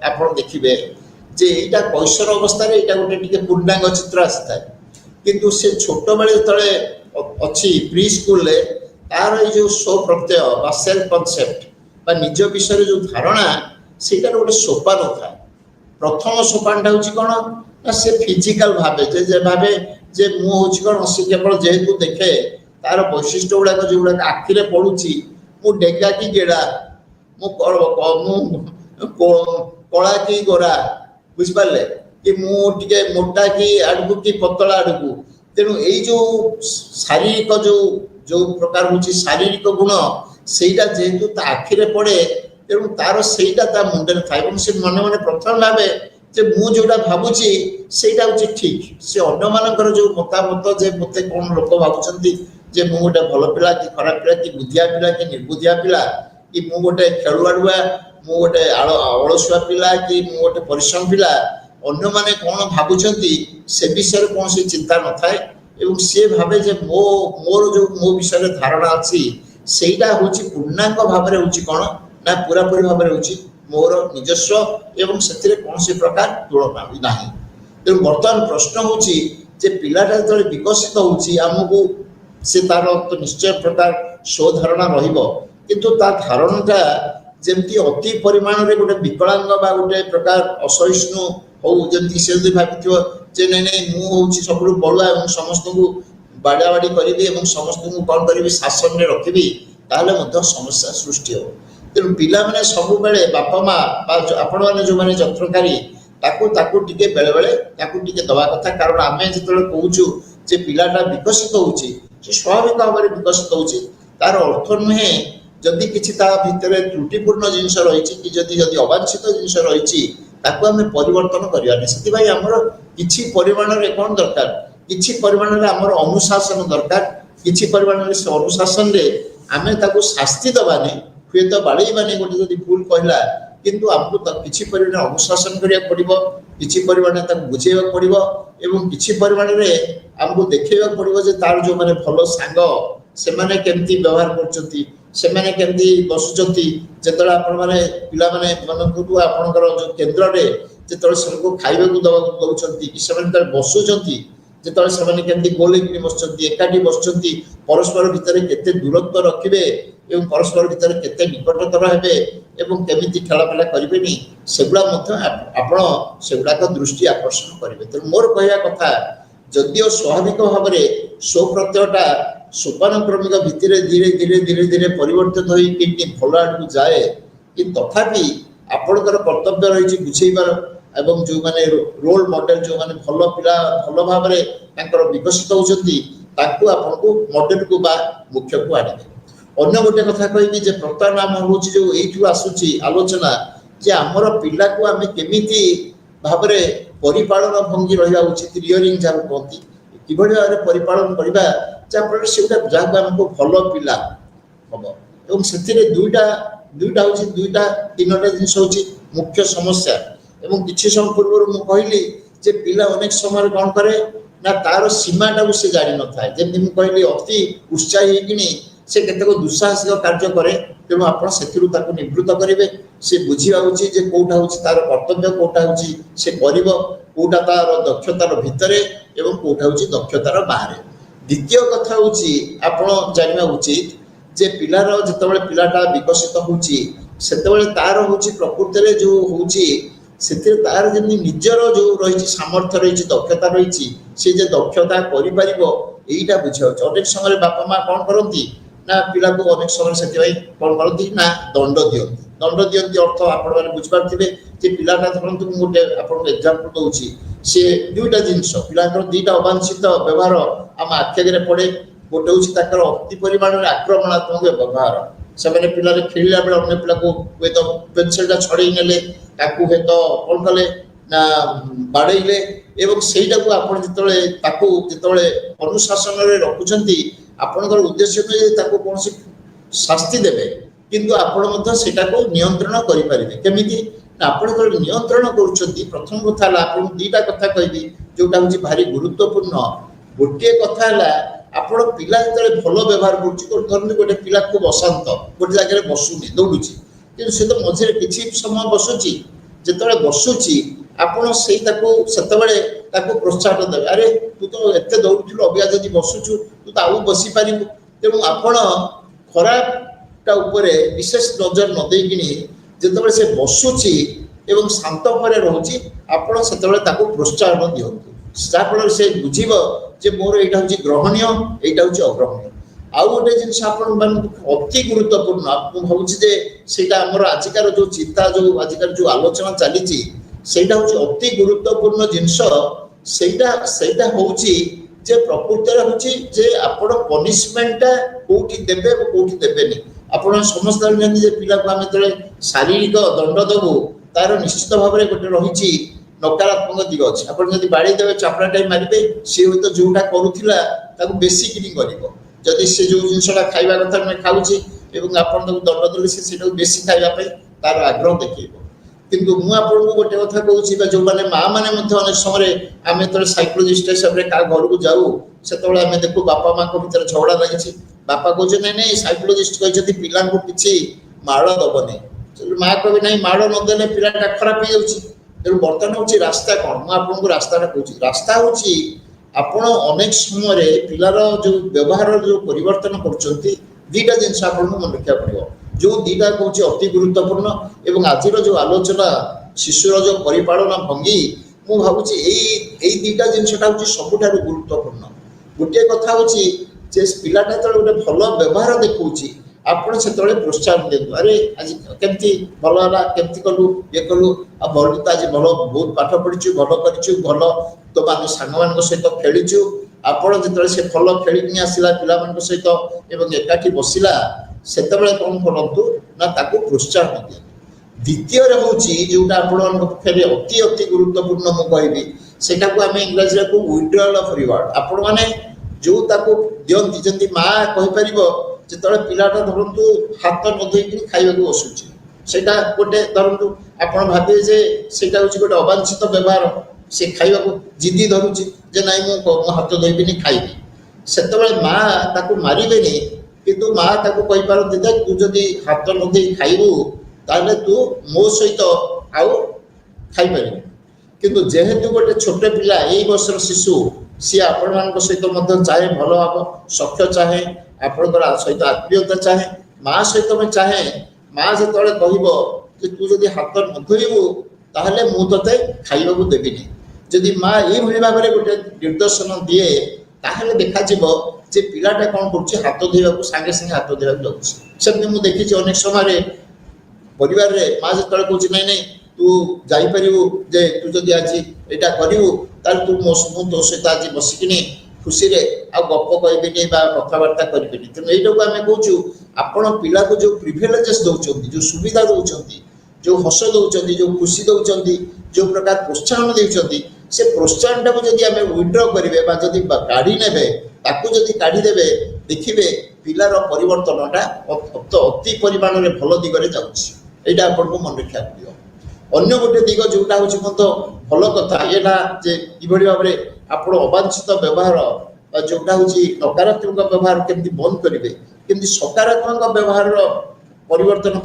आप देखिए जे यहाँ कैशोर अवस्था यहाँ गोटे पूर्णांग चित्र आसी था किंतु से छोट बेले तले अच्छी प्री स्कूल तार जो स्व प्रत्यय बा सेल्फ कन्सेप्ट बा निज विषय जो धारणा से गोटे सोपान था प्रथम सोपान हूँ कौन ना से फिजिकल भावे जे भावे जे मु हूँ कौन से केवल जेहेतु देखे तार वैशिष्ट्य गुड़ाक जो गुड़ाक आखिरे पड़ुची मु डेगा कि गेड़ा मु कला कि गोरा बुझिपारे कि मुझे मोटा कि आड़कू कि पतला आड़कू तेणु यही जो शारीरिक जो जो प्रकार हूँ शारीरिक गुण सेटा जेहेतु आखिरे पड़े तेणु तार सेटा मुंडे था से मन मन प्रथम भावे जे मु जोटा भावुची सेटा हूँ ठीक से अन्य मानकर जो मतामत जे मत कौन लोक भावुं जे मु गोटे भल पिला कि खराब पिला कि बुद्धिया पिला कि निर्बुद्धिया पिला कि मु गोटे खेलुआड़ुआ मु गोटे अलसुआ पिला कि मु गोटे परिश्रम पिला अन्य माने कौन भावुंट से विषय कौन सी चिंता न थाए एवं सी भावे जे मोर जो मो विषय धारणा अच्छी सेटा हूँ पूर्णांग भाव में हूँ कौन ना पूरापूरी भाव में हूँ मोर निजस्व एवं से कौन सी प्रकार तुलना ना तेणु बर्तमान प्रश्न हूँ जे पिलाटा जो विकसित होमको से तार तो निश्चय प्रकार स्वधारणा रु धारणाटा जमती अति परिमाण में गोटे विकलांग बा गोटे प्रकार असहिष्णु हो जमी से भावी जे नहीं मुझे सब बड़ुआ समस्त को बाड़ा बाड़ी करी समस्त को कौन करी शासन में रखी ताहले समस्या सृष्टि हो तेणु पिला मैंने सब बेले बापा माँ आपण मैंने जो मैंने जत्रकारी टे बेले बेले दवा कथा कारण आम जो कहूँ जे पिलाटा विकसित होची स्वाभाविक भाव में विकसित होची तार अर्थ नुहे जदि किसी भितर त्रुटिपूर्ण जिनस रही जदि अवांछित जिनस रही आम परिवर्तन करवानी से आमर किसी परिमाण में कौन दरकार किसी परिमाण में आमर अनुशासन दरकार किसी परिमाण में से अनुशासन आम शास्ति दबानी हुए तो बाड़ेबानी गोटे जब भूल कहला किंतु आमको किसी परिमाण अनुशासन करा पड़ो किसी परिमाण बुझेवा पड़ो एवं किसी परिमाण में आमको देखा पड़ो जे तार जो मैंने भल सांग से केमती व्यवहार करमती बसुँच जो आपने पिला आपणकर जो केन्द्र में जो खाइबा दौरान कि से बसुँच जो से केमती गोल बस एकाठी बस परस्पर भितर केते दूरत्व रखिए एवं परस्पर भितर केते निकटतर हेबे एवं केमिति खेलापेला करेनि सेगुड़ा सेगुड़ाक दृष्टि आकर्षण करेंगे तेणु मोर कहवा कथा जदिओ स्वाभाविक भाव में स्वप्रत्ययटा सोपान क्रमिक भितर धीरे धीरे धीरे धीरे परिवर्तित होती भल आड़ जाए कि तथापि आपणकर कर्तव्य रही बुझेबार एवं जो माने रोल मॉडल जो माने भल पिला भल भाव में विकसित होती आपको मॉडल को बा मुख्य को आने अन्य गोटे कथा कहि जे प्रत्यान आम हूँ जो यू आसूची आलोचना जे आमर पिला को आम केमिति भाव में परिपालन भंगी रहा उचित रियरिंग जहाँ कहती कि भाव में परिपालन करवा जहाँफल से जहाँ आमको भल पिला हम और से दुईटा हूँ दुईटा तीन जिनस हूँ मुख्य समस्या एवं किसी समय पूर्व मुझे कहली जे पिला अनेक समय कौन करे ना तार सीमाटा को से जानी न था जमी मुझे कहली अति उत्साही कि से केतक दुस्साहसिक कार्य करे तेणु आप निवृत्त करेंगे से बुझा उचित जे कौटा हूँ तार कर्तव्य कौटा हूँ से कौटा तार दक्षतार भितर एवं कौटा हूँ दक्षतार बाहर द्वितीय कथा हूँ आप जानवा उचित जे पिलार जितेबाला पिलाटा विकसित होची सेतेबाला तार होची प्रकृति रे जो होची से तार जमी निजर जो रही सामर्थ्य रही दक्षता रही से जे दक्षता करा बुझा अनेक समय बापा माँ कौन करती ना पिला को अनेक समय से कौन करती ना दंड दियंती अर्थ आपण मैंने बुझीपारे जे पिलाटा धरतु गोटे आपको एग्जांपल दूसरी सी दुईटा जिनस पिला दुईटा अवांछित व्यवहार आम आखि पड़े गोटे हूँ अति परिमाण में आक्रमणात्मक व्यवहार से पिला खेलला बेले अन्य पिला को हे तो पेनसिलटा छड़े ने कौन कले ना बाड़े एवं सेटा को आपड़ जिते अनुशासन रखुंट आपणकर उद्देश्य नुहे कौन शास्ति देवे किंतु आपण सेटा को नियंत्रण करें केमी आप नियंत्रण कर प्रथम कथा आप दीटा कथा कहबी जोटा हूँ भारी गुरुत्वपूर्ण गोटे कथा आपण पिला जो भल व्यवहार कर गोटे पिला खूब अशांत गोटे जगह बसुनी दौड़ी कि सी तो मझे किसी समय बसुची जिते बसुची आपण से प्रोत्साहन देवे अरे तू तो एत दौड़ू अबिया जब बसुचु तू तो आउ बसी पारू तेणु आपण खराबटा विशेष नजर न देकिनी जिते से बसुची एवं शांत भाव रोचे आपण से प्रोत्साहन दिंतु जहाँफल से बुझब जे मोर यहाँ हूँ ग्रहणीय यहाँ हूँ अग्रहणीय आउ गोटे जिन अति गुरुत्वपूर्ण भावुँ आमर आजिकार जो चिंता जो आजिकार जो आलोचना चली हूँ अति गुरुत्वपूर्ण जिनस हूँ जे प्रकृति हूँ जे आपण पनिशमेंटा कौटी देवे कौटी देवेनि आपण समस्त पिला को आम जो शारीरिक दंड देवु तार निश्चित भाव में गोटे रही नकारात्मक दिग अच्छे आप बाड़ी देवे चापड़ा टाइम मारे सी हूँ तो जोटा करूला बेसी किनी कर सी जो जिनसा खावा कथा मैं खाऊँ आप दंड देते से बेसी खावाई तार आग्रह देखेब किंतु मुझे गोटे कथा कहूँ जो मैंने माँ मैंने अनेक समय आम जो साइकोलोजिस्ट हिसाब से क्या घर को जाऊ से आम देखू बापा माँ भर झगड़ा लगी बापा कहते ना नहीं साइकोलोजिस्ट कहते पिला किसी माड़ दबनी माँ कहे ना माड़ नदेले पिलाटा खराब हो जाऊँगी तेणु बर्तमान हूँ रास्ता कौन मुझे रास्ता कहूँ रास्ता हूँ आपण अनेक समय पिलार जो व्यवहार जो परिवर्तन करीटा जिन मन रखा पड़ो जो दीटा कहूँ अति गुरुत्वपूर्ण एवं आज जो आलोचना शिशुर जो परिपालना भंगी मु भावुँ यही दीटा जिनसा हूँ सबुठ गुरुत्वपूर्ण गोटे कथा हूँ पिलाटा जो गोटे भल व्यवहार देखा आप से प्रोत्साहन दिखाँ अरे आज केमती भल है केमती कलु ये कलु भल तो आज भल बहुत पाठ पढ़ी भल कर भल तो आम सांग मान सहित खेलीचु आपण जो से भल खेल आसला पिला सहित एकाठी बसला से कौन करूँ ना प्रोत्साहन दिए द्वितीय हूँ जोटा आपे अति अति गुरुत्वपूर्ण मुझे से आम इंग्राजी को विड्रॉल ऑफ रिवार्ड आपण मैंने जो दिखती जमी माँ कहीपर जो पिलाटा धरतु हाथ न धोक खावा बसुची से गोटे धरतु आप भावे से हूँ गोटे अवांछित व्यवहार से खावा जिदी धरुची ना मुझे हाथ धोबी खाइबी से माँ ताको मारे किंतु माँ ताको कहीपारती देख तू जदि हाथ न धोई खाइबू ताले तू मो सहित आउ खाईपर किंतु जेहेतु गोटे छोट पिला यही वर्षर शिशु सी आपण मान सहित चाहे भल भाव सख्य चाहे आपणकर सहित आत्मीयता चाहे माँ सहित मैं चाहे माँ जो कह तू जदि हाथ न धोबू ताहले मुझे खाइबा देविनी जदि माँ ये भाव में गोटे निर्देशन दिए ताहले देखा जे पिलाटा कौन कर हाथ धोवा सांगे सांगे हाथ धोवा जाऊँगी मुझे देखी अनेक समय परिवार में माँ जो कहूँ ना नहीं तू जापर जे तू जदि आज यहाँ करू ताल तू मो तो सहित आज बसिकी खुशी आ गप कहबी कथबार्ता करें तेणु यू आम कहूँ आपण पिला को जो प्रिविलेजेस दौरान जो सुविधा दौरान जो हस दौरान जो खुशी दौरान जो प्रकार प्रोत्साहन देते से प्रोत्साहन टाक जब आम विड्र करेंगे जदि काढ़ी ने काढ़ीदे देखिए पिलार परिवर्तनटा अति परिमाण में भल दिगरे जाऊँगी आपको मन रखा पड़ो अन्य गोटे दिग जोटा हूँ मत भल कथा यहाँ जे किभली भाव में आप अवांछित व्यवहार जोटा हूँ नकारात्मक व्यवहार केमती बंद करेंगे केमती सकारात्मक व्यवहार परिवर्तन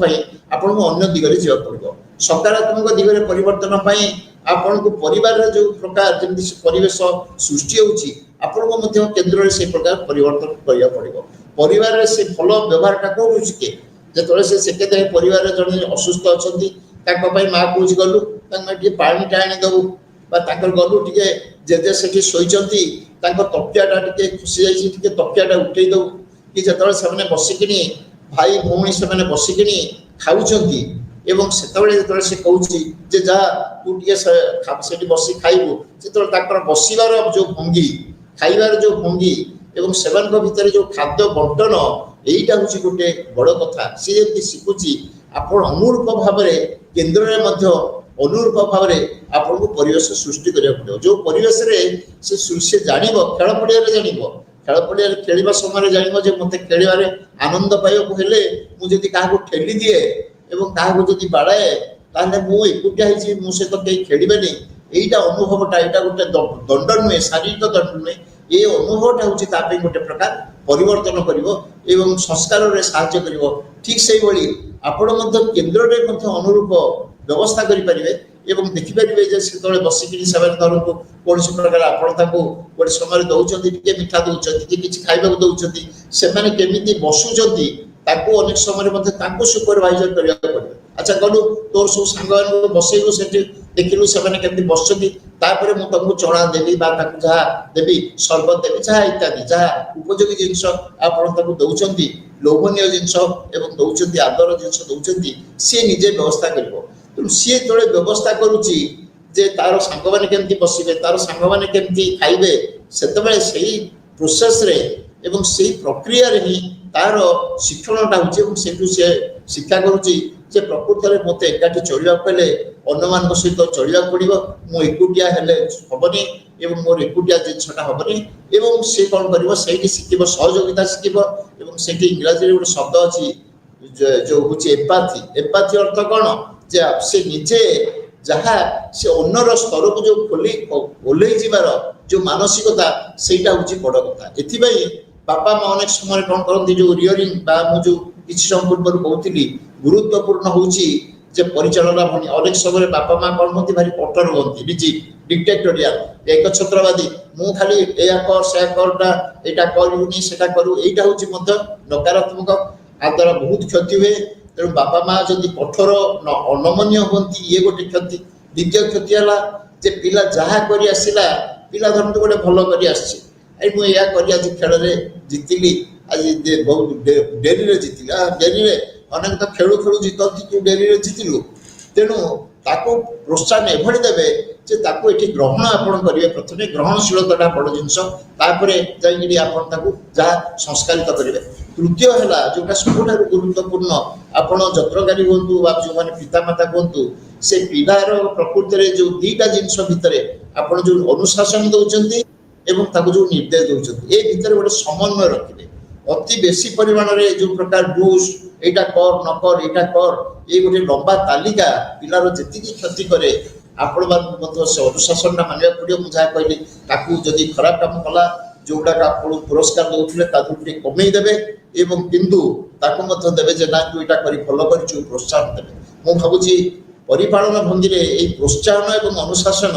आपन को अन्य दिगरे जा पड़ो सकारात्मक दिगरे परिवर्तन आपन को परिवार जो प्रकार जमी परिवेश सृष्टि होची आपन को केन्द्र से प्रकार परिवर्तन करिया पड़ो परिवार रे से भलो व्यवहार का करू के जेतले से सेके दे परिवार रे जने असुस्थ अछंती ताको पई मां पूछ गलु तांग टिके पानी टाणी दबु बा ताकर गलु टिके जे सेठी सोइचंती ताको तकियाटा टिके खुशी जाई टिके तकियाटा उठेई दउ कि जेतले से माने बसिकिनी भाई भौणी से माने बसिकिनी खाउचंती एवं सेतबेले जेतले से कहउची जे जा तू टिके सेठी बसी खाइबु जेतले ताकर बसिबार जो भंगी खाइबार जो भंगी एवं सेवन भितर जो खाद्य बंटन यहीटा हूँ गोटे बड़ कथा सी जमी शिखुची आपण अनुरूप भाव में केन्द्र में अनुरूप भाव में आपन को परिवेश सृष्टि करिया पड़ो जो परिवेश रे से जानिबो खेल पड़िया रे जानिबो खेल पड़िया रे खेलिबा समय जानिबो जे मते खेलिबारे आनंद पाइबो हेले मु जदी काहाको ठेली दिए एवं काहाको जदी बाड़ाए ताने मु एकुटिया हिची मु से तो केई खेलिबेनी एईटा अनुभवटा एटा गोटे दंड नुहे शारीरिक दंड नुहे ये अनुभवटा हूँ ताप गोटे प्रकार परिवर्तन करिवो एवं संस्कार रे साहाय्य करिवो ठीक से भली आपण केन्द्र रे अनुरूप व्यवस्था करि परिबे एवं देखि परिबे जे सेतले बसिकिनी सेवन धरंतु कोनसी प्रकार आपण ताको गोटे समय दउचंती टिके मिठा दउचंती कि किछि खाइबा दउचंती से माने केमिति बसुचंती ताको अनेक समय मध्ये ताको सुपरवाइजर करिया पड़े अच्छा गलु तोर सब सांग बसैबो सेठी देखिलु से माने केमिति बसचंती तापरे मु तमु चणा देबी बा ताकु जा देबी शरबत देबी जा इत्यादि जा उपयोगी जिंस आपण ताकु दउचंती लोभनीय जिंस एवं दउचंती आदर जिंस दउचंती से निजे व्यवस्था करिवो तो सी तोळे व्यवस्था करूची जे तार सांग माने केमिति बसिबे तार सांग माने केमिति खाइबे सेतबेले सेही प्रोसेस रे एवं सेही प्रक्रिया रे ही तार शिक्षणटा होची एवं सेठु से शिक्षा करूची जे प्रकृति रे मते एकाठी चलिया पले अन्यमान सहित चलिया पड़िबो मु एकुटिया हेले हबनी एवं मोर एकुटिया जिनसटा हबनी एवं से कोन करिवो सेही शिखिबो सहयोगिता शिखिबो एवं सेठी इंग्लिश रे एक शब्द अछि जो होची एम्पैथी अर्थ कोन जे से निजे जहा से अन्यर स्तर को जो खोली ओलै जिबार जो मानसिकता सेटा होची बड़ कथा एथि भाई बापा मां अनेक समय कोन करंती जो रियरिंग बा मु जो किछि समय पूर्व कहउतिली गुरुत्वपूर्ण होची जे परिचालना भनी अनेक समय बापा मां कोन होती भारी कठोर होती डिक्टेटोरियल एक छत्रवादी मु खाली एया कर से करटा एटा करूनी सेटा करू एटा होची मध्य नकारात्मक आदर बहुत क्षति हुए तेणु बापा मां जदि कठोर अनमन्य होती ये गोटे क्षति द्वितीय क्षति है जे पिला जहा करी आसिला पिला धरतु गोटे भल करी आसी आई मु या करी आज खेल रे जीतिली आज बहुत डेरी रे जीतिली डेरी रे अनेक तो खेलु खेलु जीतती तू डेरी रे जीतिलु तेणु ताको प्रोत्साहन एभଳି देबे जे ताको एठी ग्रहण आपण करिवे प्रथमे ग्रहणशीलताटा बड़ जिंस तापरे जाईगिरी आपण ताको जा संस्कारित करिवे तृतीय हैला जोटा सबुठार गुरुत्वपूर्ण आपण जत्रकारी होंतु बा जो माने पितामाता होंतु से पिलार प्रकृति रे जो दीटा जिंस भितरे आपण जो अनुशासन दउचंती एवं ताको जो निर्देश दउचंती ए भितरे गोटे समन्वय रखिबे अति बेसी परिमाण रे जो प्रकार डूस एटा कर न कर एटा कर ये गोटे लंबा तालिका पिलार जेति क्षति करे आपण मान से अनुशासन मानिया पड़ो मुझे कहली ताकू जदि खराब काम कला जोटा आपण पुरस्कार दउथिले ताकू कमई देबे एवं किंतु ताकू मत देबे जे ना तू एटा करी फॉलो करिछु प्रोत्साहन देबे मु भाबुची परिपालन भंगी रे ए प्रोत्साहन एवं अनुशासन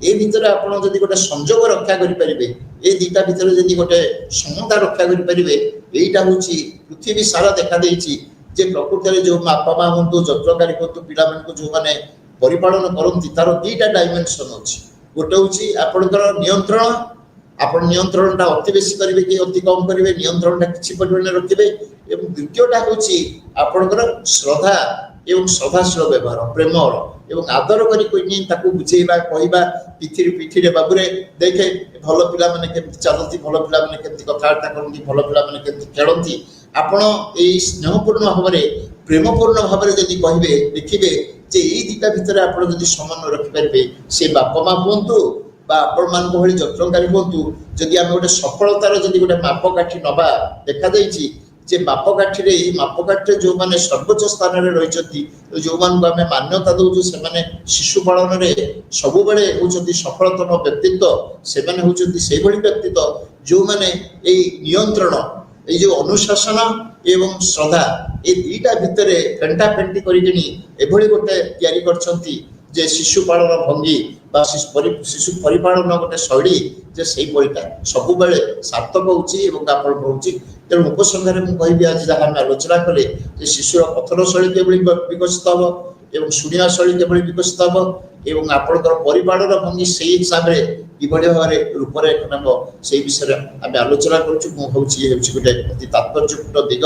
ए भितर आपण जदि गोटे संयोग रक्षा करि परिबे ए दीटा भितर जदि गोटे समता रक्षा करि परिबे एटा होची पृथ्वी सारा देखा देइची जे प्रकृति रे जो बापा मां हुंतु जत्रकारी हुंतु पिला मन को जो माने परिपालन करंती तार दीटा डायमेंशन अछि गोटे होची आपनकर नियंत्रण आपण नियंत्रणटा अति बेसी करिवे कि अति कम करिवे नियंत्रणटा किछि परिमाण रखिबे एवं द्वितीयटा होची आपनकर श्रद्धा एवं श्रद्धाशील व्यवहार प्रेम एवं आदर करी कोई नहीं ताकू बुझेबा कहबा पिठी रे बाबू रे देखे भल पिला माने केमति चलती भल पिला माने केमति कथावार्ता करती भल पिला माने केमति खेलती आपण एई स्नेहपूर्ण भाव रे प्रेमपूर्ण भाव रे जदि कहबे देखिबे जे एई दीटा भितर आपण जदि समन्वय रखि परबे से बापा मां होंतु बा आपण मान भली जत्रकारी होंतु जदि हम गोटे सफलतार जदि गोटे मापकाठी नबा देखा जाईची जे मापकाठी रे मापकाठी जो माने सर्वोच्च स्थान रे रहिचती जो मान को हमें मान्यता दउजु से माने शिशु पालन रे सबु बेले होचती सफलतम व्यक्तित्व से माने होचती से भली व्यक्तित्व जो माने ए नियंत्रण ए जो अनुशासन एवं श्रद्धा ए दीटा भितरे फेंटा फेंटी करिकिनी एभली गोटे तयारी करछंती जे शिशु पालन भंगी बा शिशु परिपालन गोटे शैली जे सेही परिका सबु बेले सार्थक होची एवं आपण होची ତେଣୁ ଉପସଂହାରରେ ମୁଁ କହିବି ଆଜି ଯାହା ଆମେ ଆଲୋଚନା କଲେ ଯେ ଶିଶୁର କଥନ ଶୈଳୀ କିଭଳି ବିକଶିତ ହେବ ଏବଂ ଶୁଣିବା ଶୈଳୀ କିଭଳି ବିକଶିତ ହେବ ଏବଂ ଆପଣଙ୍କର ପରିବାରର ଭଙ୍ଗୀ ସେଇ ହିସାବରେ କିଭଳି ଭାବରେ ରୂପରେଖ ନେବ ସେଇ ବିଷୟରେ ଆମେ ଆଲୋଚନା କରୁଛୁ। ମୁଁ ଭାବୁଛି ଇଏ ହେଉଛି ଗୋଟେ ଅତି ତାତ୍ପର୍ଯ୍ୟପୂର୍ଣ୍ଣ ଦିଗ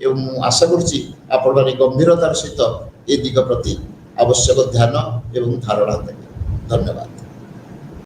ଏବଂ ମୁଁ ଆଶା କରୁଛି ଆପଣମାନେ ଗମ୍ଭୀରତାର ସହିତ ଏ ଦିଗ ପ୍ରତି ଆବଶ୍ୟକ ଧ୍ୟାନ ଏବଂ ଧାରଣା ଦେବେ। ଧନ୍ୟବାଦ।